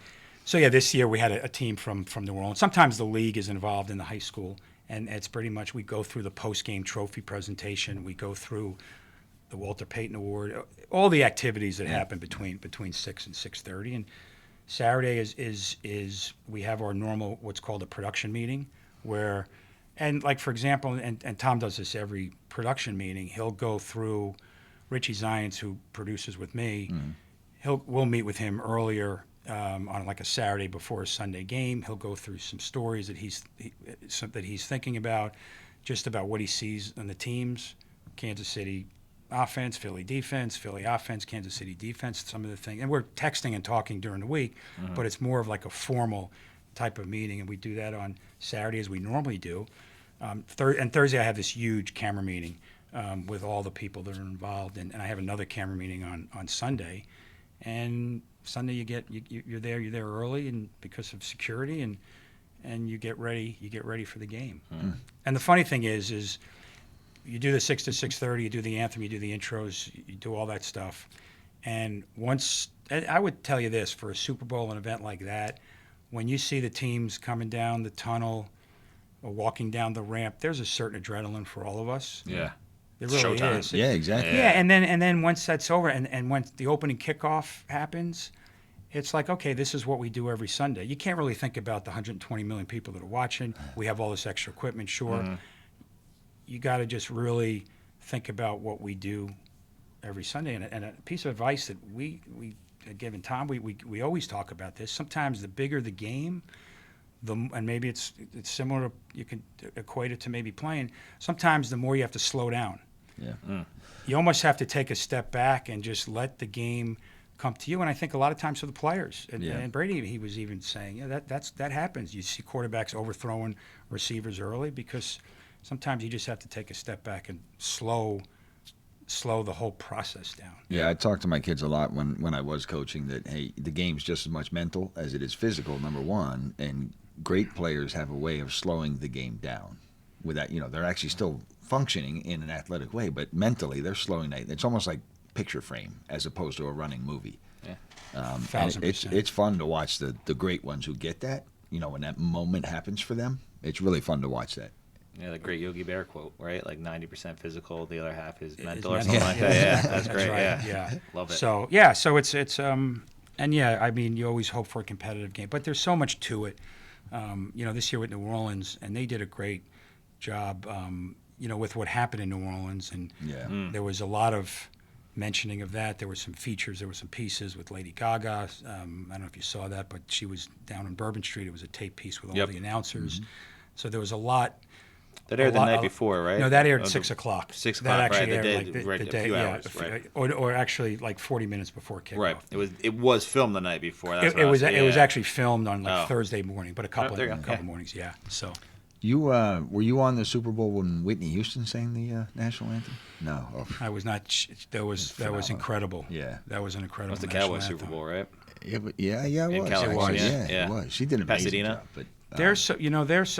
So yeah, this year we had a team from New Orleans. Sometimes the league is involved in the high school, and it's pretty much we go through the post-game trophy presentation. We go through the Walter Payton Award, all the activities that happen between 6 and 6:30, and Saturday is we have our normal what's called a production meeting where, and like for example, and Tom does this every production meeting. He'll go through Richie Zients, who produces with me. We'll meet with him earlier on like a Saturday before a Sunday game. He'll go through some stories that he's thinking about, just about what he sees in the teams, Kansas City offense, Philly defense, Philly offense, Kansas City defense, some of the things. And we're texting and talking during the week, but it's more of like a formal type of meeting, and we do that on Saturday as we normally do. And Thursday I have this huge camera meeting with all the people that are involved, and I have another camera meeting on Sunday. And Sunday you're there early, and because of security, and you get ready for the game. And the funny thing is you do the 6 to 6:30, you do the anthem, you do the intros, you do all that stuff. And I would tell you this, for a Super Bowl, an event like that, when you see the teams coming down the tunnel or walking down the ramp, there's a certain adrenaline for all of us. Yeah. There really Showtime. is. Yeah, exactly. Yeah, and then once that's over, and when the opening kickoff happens, it's like, okay, this is what we do every Sunday. You can't really think about the 120 million people that are watching. We have all this extra equipment, sure. You got to just really think about what we do every Sunday. And a piece of advice that we had given Tom, we always talk about this. Sometimes the bigger the game, and maybe it's similar to, you can equate it to maybe playing, sometimes the more you have to slow down. Yeah. You almost have to take a step back and just let the game come to you. And I think a lot of times for the players, and Brady, he was even saying, that happens. You see quarterbacks overthrowing receivers early because sometimes you just have to take a step back and slow slow the whole process down. Yeah, I talk to my kids a lot when I was coaching that, hey, the game's just as much mental as it is physical, number one, and great players have a way of slowing the game down. Without, they're actually still functioning in an athletic way, but mentally they're slowing that. It's almost like picture frame as opposed to a running movie. Yeah. And 1000%. it's fun to watch the great ones who get that, when that moment happens for them. It's really fun to watch that. Yeah, the great Yogi Bear quote, right? Like 90% physical, the other half is mental or mental. something like that. Yeah, that's That's great. right. Yeah, love it. So it's and yeah, I mean, you always hope for a competitive game, but there's so much to it. This year with New Orleans, and they did a great job. With what happened in New Orleans, and there was a lot of mentioning of that. There were some features, there were some pieces with Lady Gaga. I don't know if you saw that, but she was down on Bourbon Street. It was a tape piece with all the announcers. Mm-hmm. So there was a lot. That aired the night before, right? No, that aired at 6 o'clock. 6 That o'clock, actually right? aired The few hours, right? or actually like 40 minutes before kickoff. Right. It was filmed the night before. That's It was actually filmed on Oh. Thursday morning, but a couple there you go. couple mornings, yeah. So You were you on the Super Bowl when Whitney Houston sang the national anthem? No. Oh. I was not. That was phenomenal. incredible. Yeah. That was an incredible. That's the national Cowboys Super anthem. Bowl, right? It was. California, actually. yeah. It was. She did an amazing Pasadena? job. But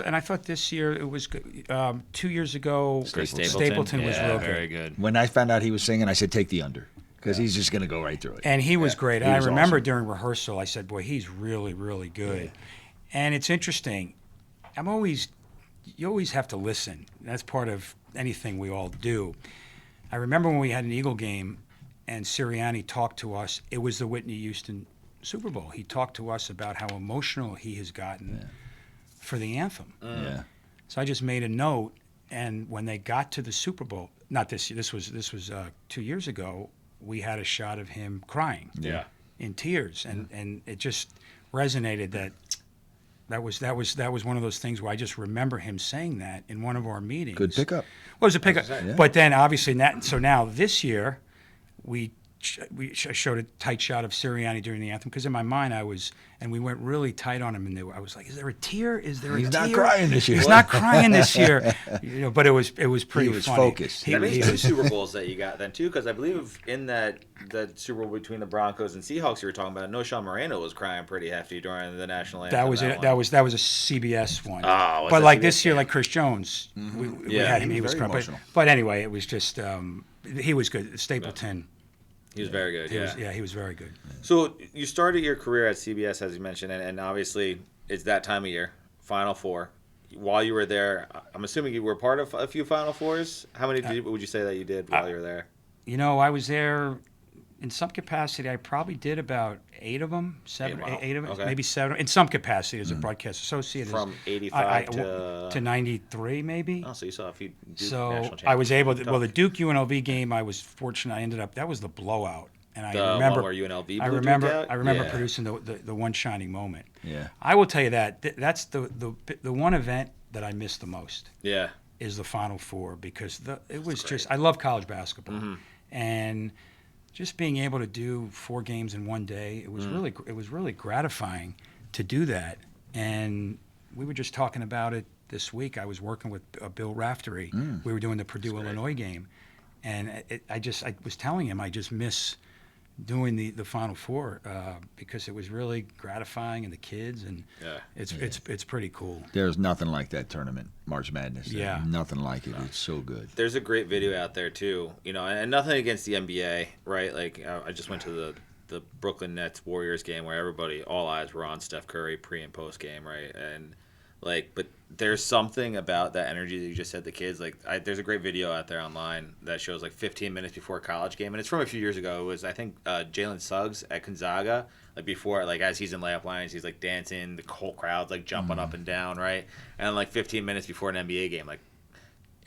and I thought this year it was good. 2 years ago, Stapleton was yeah, real very good. good. when I found out he was singing, I said, take the under. Because he's just going to go right through it. And he was great. And He I was remember awesome. during rehearsal, I said, "Boy, he's really, really good." And it's interesting. You always have to listen. That's part of anything we all do. I remember when we had an Eagle game, and Sirianni talked to us. It was the Whitney Houston Super Bowl. He talked to us about how emotional he has gotten for the anthem. Yeah. So I just made a note, and when they got to the Super Bowl, not this year, this was 2 years ago, we had a shot of him crying Yeah. in tears, and it just resonated that was one of those things where I just remember him saying that in one of our meetings. Good pickup. Well, it was a pickup, Yeah. but then obviously now this year we showed a tight shot of Sirianni during the anthem because in my mind we went really tight on him, and I was like, "Is there a tear? Is there He's a not tear?" crying this year. He's not crying this year, but it was pretty. He was funny. focused. That He makes two was. Super Bowls that you got then too, because I believe in that Super Bowl between the Broncos and Seahawks you were talking about, I know Sean Moreno was crying pretty hefty during the national anthem. That was it. one. That was a CBS one. Oh, was but that like CBS? this year, like Chris Jones, we Yeah, had him. he He was was very crying. emotional. But anyway, it was just he was good. Stapleton. He was very good. He was very good. So you started your career at CBS, as you mentioned, and obviously it's that time of year, Final Four. While you were there, I'm assuming you were part of a few Final Fours. How many would you say that you did while you were there? I was there in some capacity. I probably did about 8 of them, eight of them, Okay. maybe 7. In some capacity as a broadcast associate. From 85 to 93, maybe. Oh, so you saw a few Duke So national I was able to. championships. Well, the Duke UNLV game, I was fortunate. I ended up. That was the blowout, and I The remember. one where UNLV blew I Duke remember. out? I remember Yeah. producing the one shining moment. Yeah. I will tell you that's the one event that I missed the most Yeah. is the Final Four because it was just. I love college basketball, Mm-hmm. and just being able to do 4 games in one day, it was really gratifying to do that. And we were just talking about it this week. I was working with Bill Raftery. We were doing the Purdue Illinois game, and I was telling him I just miss doing the Final Four because it was really gratifying, and the kids, and it's pretty cool. There's nothing like that tournament, March Madness. There's Yeah. nothing like it. It's so good. There's a great video out there too, and nothing against the NBA, right? Like I just went to the Brooklyn Nets Warriors game where all eyes were on Steph Curry pre and post game, right? And but there's something about that energy that you just said the kids. There's a great video out there online that shows 15 minutes before a college game, and it's from a few years ago. It was I think Jalen Suggs at Gonzaga, before as he's in layup lines, he's dancing, the whole crowd's jumping up and down, right? And 15 minutes before an NBA game,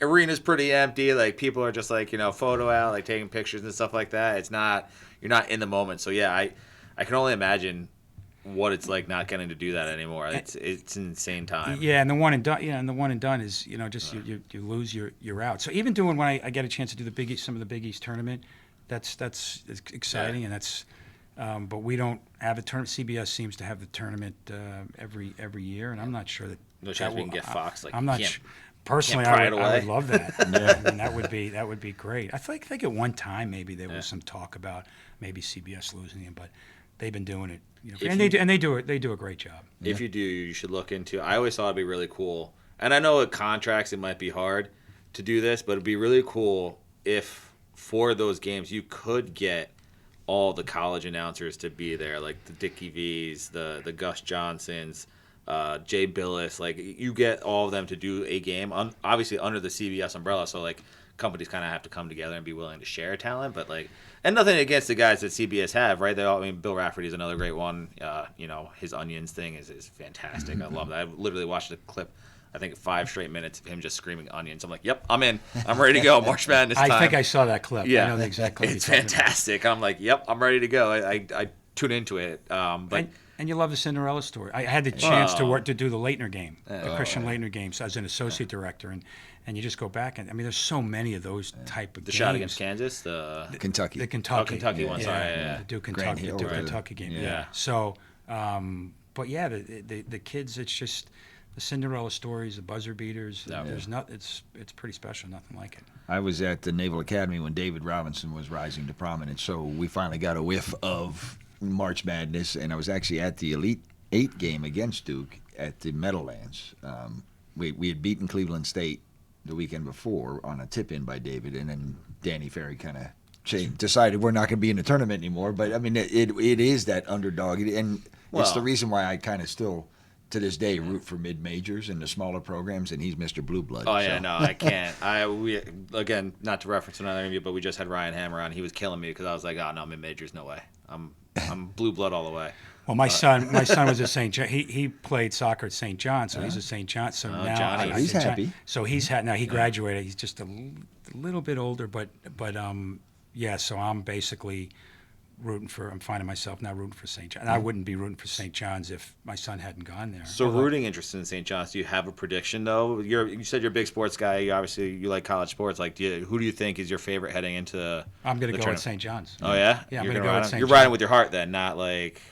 arena's pretty empty, people are just photo out, taking pictures and stuff like that. It's not, you're not in the moment. So yeah, I can only imagine what it's like not getting to do that anymore. It's an insane time. Yeah, and the one and done. Yeah, and the one and done is just you lose, you're out. So even doing when I get a chance to do some of the Big East tournament, that's exciting, and that's. But we don't have a tournament. CBS seems to have the tournament every year, and I'm not sure that. No chance we can get Fox. I'm not. Personally, Can't pry I it would away. love that. I mean, that would be great. I think at one time maybe there was some talk about maybe CBS losing him, but they've been doing it, they do a great job. If you do, you should look into. I always thought it'd be really cool, and I know with contracts it might be hard to do this, but it'd be really cool if for those games you could get all the college announcers to be there, like the Dickie V's, the Gus Johnsons, Jay Billis. Like you get all of them to do a game, obviously under the CBS umbrella. So like companies kind of have to come together and be willing to share talent, but like, and nothing against the guys that CBS have, right? I mean, Bill Raftery is another great one. His Onions thing is fantastic. I love that. I literally watched a clip. I think 5 straight minutes of him just screaming onions. I'm like, yep, I'm in. I'm ready to go. March Madness time. I think I saw that clip. Yeah, I know the exact clip. it's fantastic. I'm like, yep, I'm ready to go. I tune into it. But and you love the Cinderella story. I had the chance to do the Leitner game, the Christian Leitner games, as an associate director, and you just go back and I mean, there's so many of those type of the games. shot against Kansas, Kentucky. The Kentucky. Kentucky one. Sorry, the Duke Grant Kentucky, Hill, Duke rather. Kentucky game. Yeah. So, but yeah, the kids, it's just the Cinderella stories, the buzzer beaters. There's not. It's pretty special. Nothing like it. I was at the Naval Academy when David Robinson was rising to prominence, so we finally got a whiff of March Madness, and I was actually at the Elite Eight game against Duke at the Meadowlands. We had beaten Cleveland State the weekend before on a tip-in by David, and then Danny Ferry kind of decided we're not going to be in the tournament anymore. But, I mean, it is that underdog, and it's the reason why I kind of still, to this day, root for mid-majors and the smaller programs, and he's Mr. Blue Blood. oh yeah, no, I can't. Again, not to reference another interview, but we just had Ryan Hammer on. He was killing me because I was like, oh no, mid majors, no way. I'm blue blood all the way. Well, my son was at St. John. He played soccer at St. John, so he's at St. John. So now Johnny. He's happy. So he graduated. He's just a little bit older, but yeah. So I'm basically I'm finding myself now rooting for St. John. And I wouldn't be rooting for St. John's if my son hadn't gone there. So rooting interest in St. John's. Do you have a prediction though? You said you're a big sports guy. You like college sports. Like, who do you think is your favorite heading into? I'm going to the go with tournament? St. John's. Oh yeah, Yeah, I'm You're gonna go ride with on- St. You're riding John's. with your heart then, not like.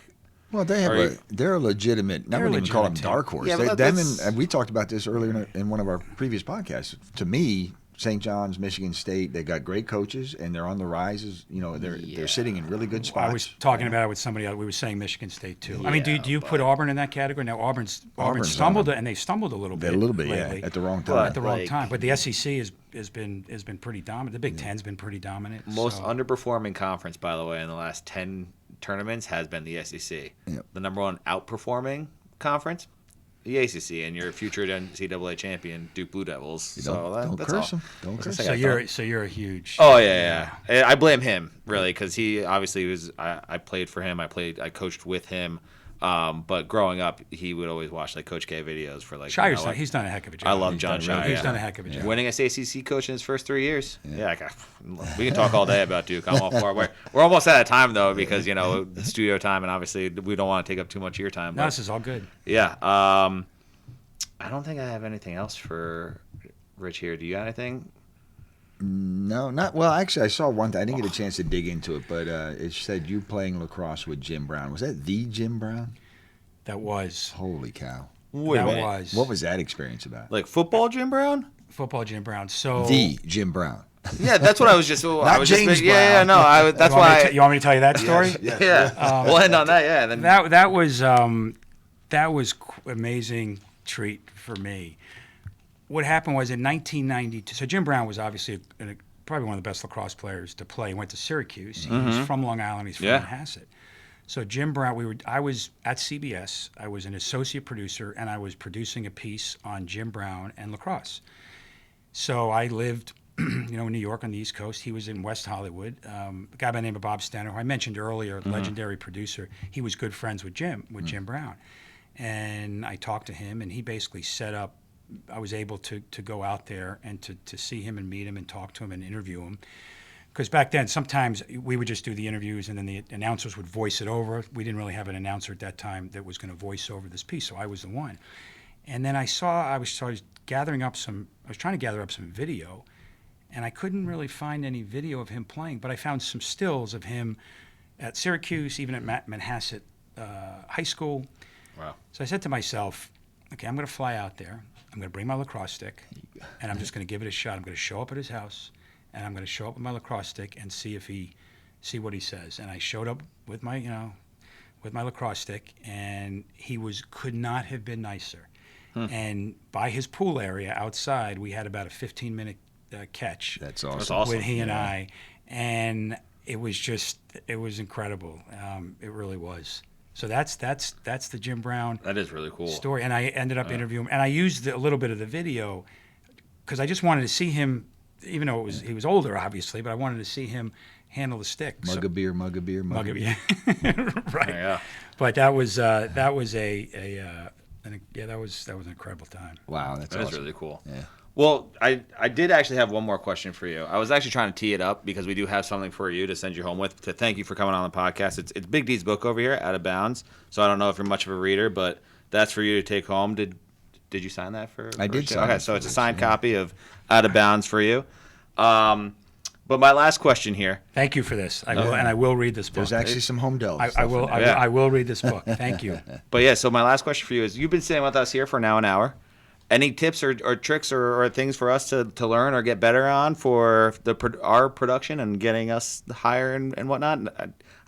Well, they're a legitimate. I wouldn't even call them legitimate dark horse. Yeah, but And we talked about this earlier in one of our previous podcasts. To me, St. John's, Michigan State, they got great coaches and they're on the rises. They're sitting in really good spots. I was talking about it with somebody else. We were saying Michigan State too. I mean, do you put Auburn in that category? Now Auburn Auburn's stumbled, on. and they stumbled a little bit. A little bit, lately. yeah, at the wrong But- time. At the wrong Like- time. But the SEC has been pretty dominant. The Big Ten's been pretty dominant. Most so. underperforming conference, by the way, in the last 10 tournaments has been the SEC. Yep. The number one outperforming conference, the ACC, and your future NCAA champion, Duke Blue Devils. Don't that's curse all. them. Don't curse Like them. I So you're a huge. Oh yeah. I blame him really because he obviously was. I played for him. I coached with him. But growing up, he would always watch like Coach K videos for like. Shire's he's done a heck of a job. I love He's John done Shire. really He's yeah. done a heck of a job. Winning SACC coach in his first 3 years. Yeah, we can talk all day about Duke. I'm all for it. We're almost out of time though because studio time and obviously we don't want to take up too much of your time. No, But, this is all good. yeah. I don't think I have anything else for Rich here. Do you got anything? No, not well. Actually, I saw one thing. I didn't get a chance to dig into it, but it said you playing lacrosse with Jim Brown. Was that the Jim Brown? That was. Holy cow! Wait a that minute. was. What was that experience about? Like football, Jim Brown? Football Jim Brown. So. The Jim Brown. Yeah, that's what I was just. I was James just. Yeah, Brown. no. That's You want me why. to you want me to tell you that story? Yeah. We'll end on that. Yeah. Then That was amazing treat for me. What happened was in 1992. So Jim Brown was obviously probably one of the best lacrosse players to play. He went to Syracuse. He was from Long Island. He's from Manhasset. So Jim Brown, I was at CBS. I was an associate producer, and I was producing a piece on Jim Brown and lacrosse. So I lived, in New York on the East Coast. He was in West Hollywood. A guy by the name of Bob Stanner, who I mentioned earlier, legendary producer. He was good friends with Jim Brown. And I talked to him, and he basically set up. I was able to go out there and to see him and meet him and talk to him and interview him. Because back then, sometimes we would just do the interviews and then the announcers would voice it over. We didn't really have an announcer at that time that was going to voice over this piece, so I was the one. And then I was gathering up I was trying to gather up some video, and I couldn't really find any video of him playing, but I found some stills of him at Syracuse, even at Manhasset High School. Wow. So I said to myself, okay, I'm going to fly out there. I'm going to bring my lacrosse stick, and I'm just going to give it a shot. I'm going to show up at his house, and I'm going to show up with my lacrosse stick and see what he says. And I showed up with my lacrosse stick, and he could not have been nicer. And by his pool area outside, we had about a 15-minute catch. That's awesome. That's awesome. With he and I, and it was incredible. It really was. So that's the Jim Brown That is really cool. story. And I ended up interviewing him, and I used a little bit of the video because I just wanted to see him, even though he was older, obviously, but I wanted to see him handle the stick. Mug of beer, mug of beer, mug of beer. Right. Yeah. But that was that was an incredible time. Wow, that's That is awesome. really cool. Yeah. Well, I did actually have one more question for you. I was actually trying to tee it up because we do have something for you to send you home with, to thank you for coming on the podcast. It's Big D's book over here, Out of Bounds. So I don't know if you're much of a reader, but that's for you to take home. Did you sign that for? I did sign Okay, it so for it's a this, signed yeah. copy of Out of Bounds for you. But my last question here. Thank you for this. I will read this book. There's actually some home delve. I will. I will read this book. Thank you. But yeah, so my last question for you is: you've been sitting with us here for now an hour. Any tips or tricks or things for us to learn or get better on for our production and getting us higher and whatnot?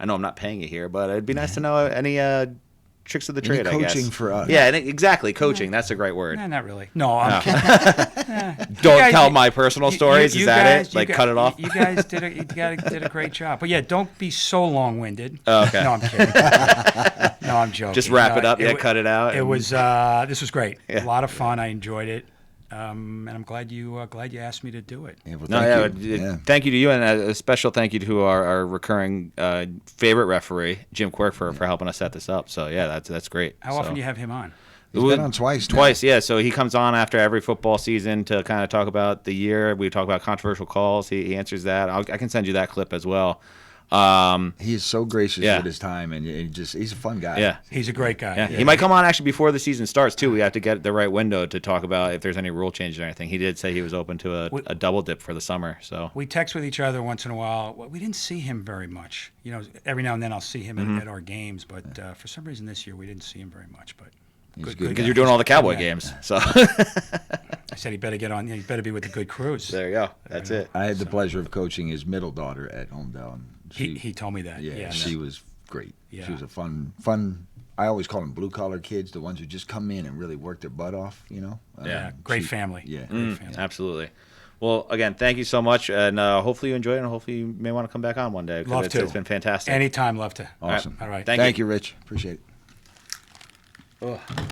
I know I'm not paying you here, but it'd be nice to know any tricks of the trade. I guess coaching for us. Yeah, exactly. Coaching. That's a great word. Nah, not really. No, I'm kidding. Don't guys- tell my personal stories. You Is that guys- it? you Like, guys- cut it off? You guys did a great job. But yeah, don't be so long-winded. Oh, okay. No, I'm kidding. No, I'm joking. Just wrap No, it up. Yeah, wa- cut it out. It and- was. This was great. Yeah. A lot of fun. I enjoyed it. And I'm glad you asked me to do it. Yeah, well, No, thank yeah, you. Yeah. thank you to you, and a special thank you to our recurring favorite referee, Jim Quirk, for helping us set this up. So yeah, that's great. How often do you have him on? He's been on twice. now. Twice, yeah. So he comes on after every football season to kind of talk about the year. We talk about controversial calls. He answers that. I can send you that clip as well. He is so gracious Yeah. with his time, and he's a fun guy. Yeah. He's a great guy. Yeah. He might come on actually before the season starts too. We have to get the right window to talk about if there's any rule changes or anything. He did say he was open to a double dip for the summer. So We text with each other once in a while. Well, we didn't see him very much. You know, every now and then I'll see him at our games, but for some reason this year we didn't see him very much. But He's good good. because you're doing all the Cowboy Yeah. games, so I said he better get on. He better be with the good crews. there you go. That's it. I had the pleasure of coaching his middle daughter at Homedale. And He told me that. yeah, Yes. she was great. Yeah. She was a fun. I always call them blue collar kids, the ones who just come in and really work their butt off. You know. Yeah, great family. Yeah. Great family. Absolutely. Well, again, thank you so much, and hopefully you enjoyed it, and hopefully you may want to come back on one day. 'Cause Love it's, to. It's been fantastic. Anytime, love to. Awesome. All right. Thank Thank you, Rich. Appreciate it.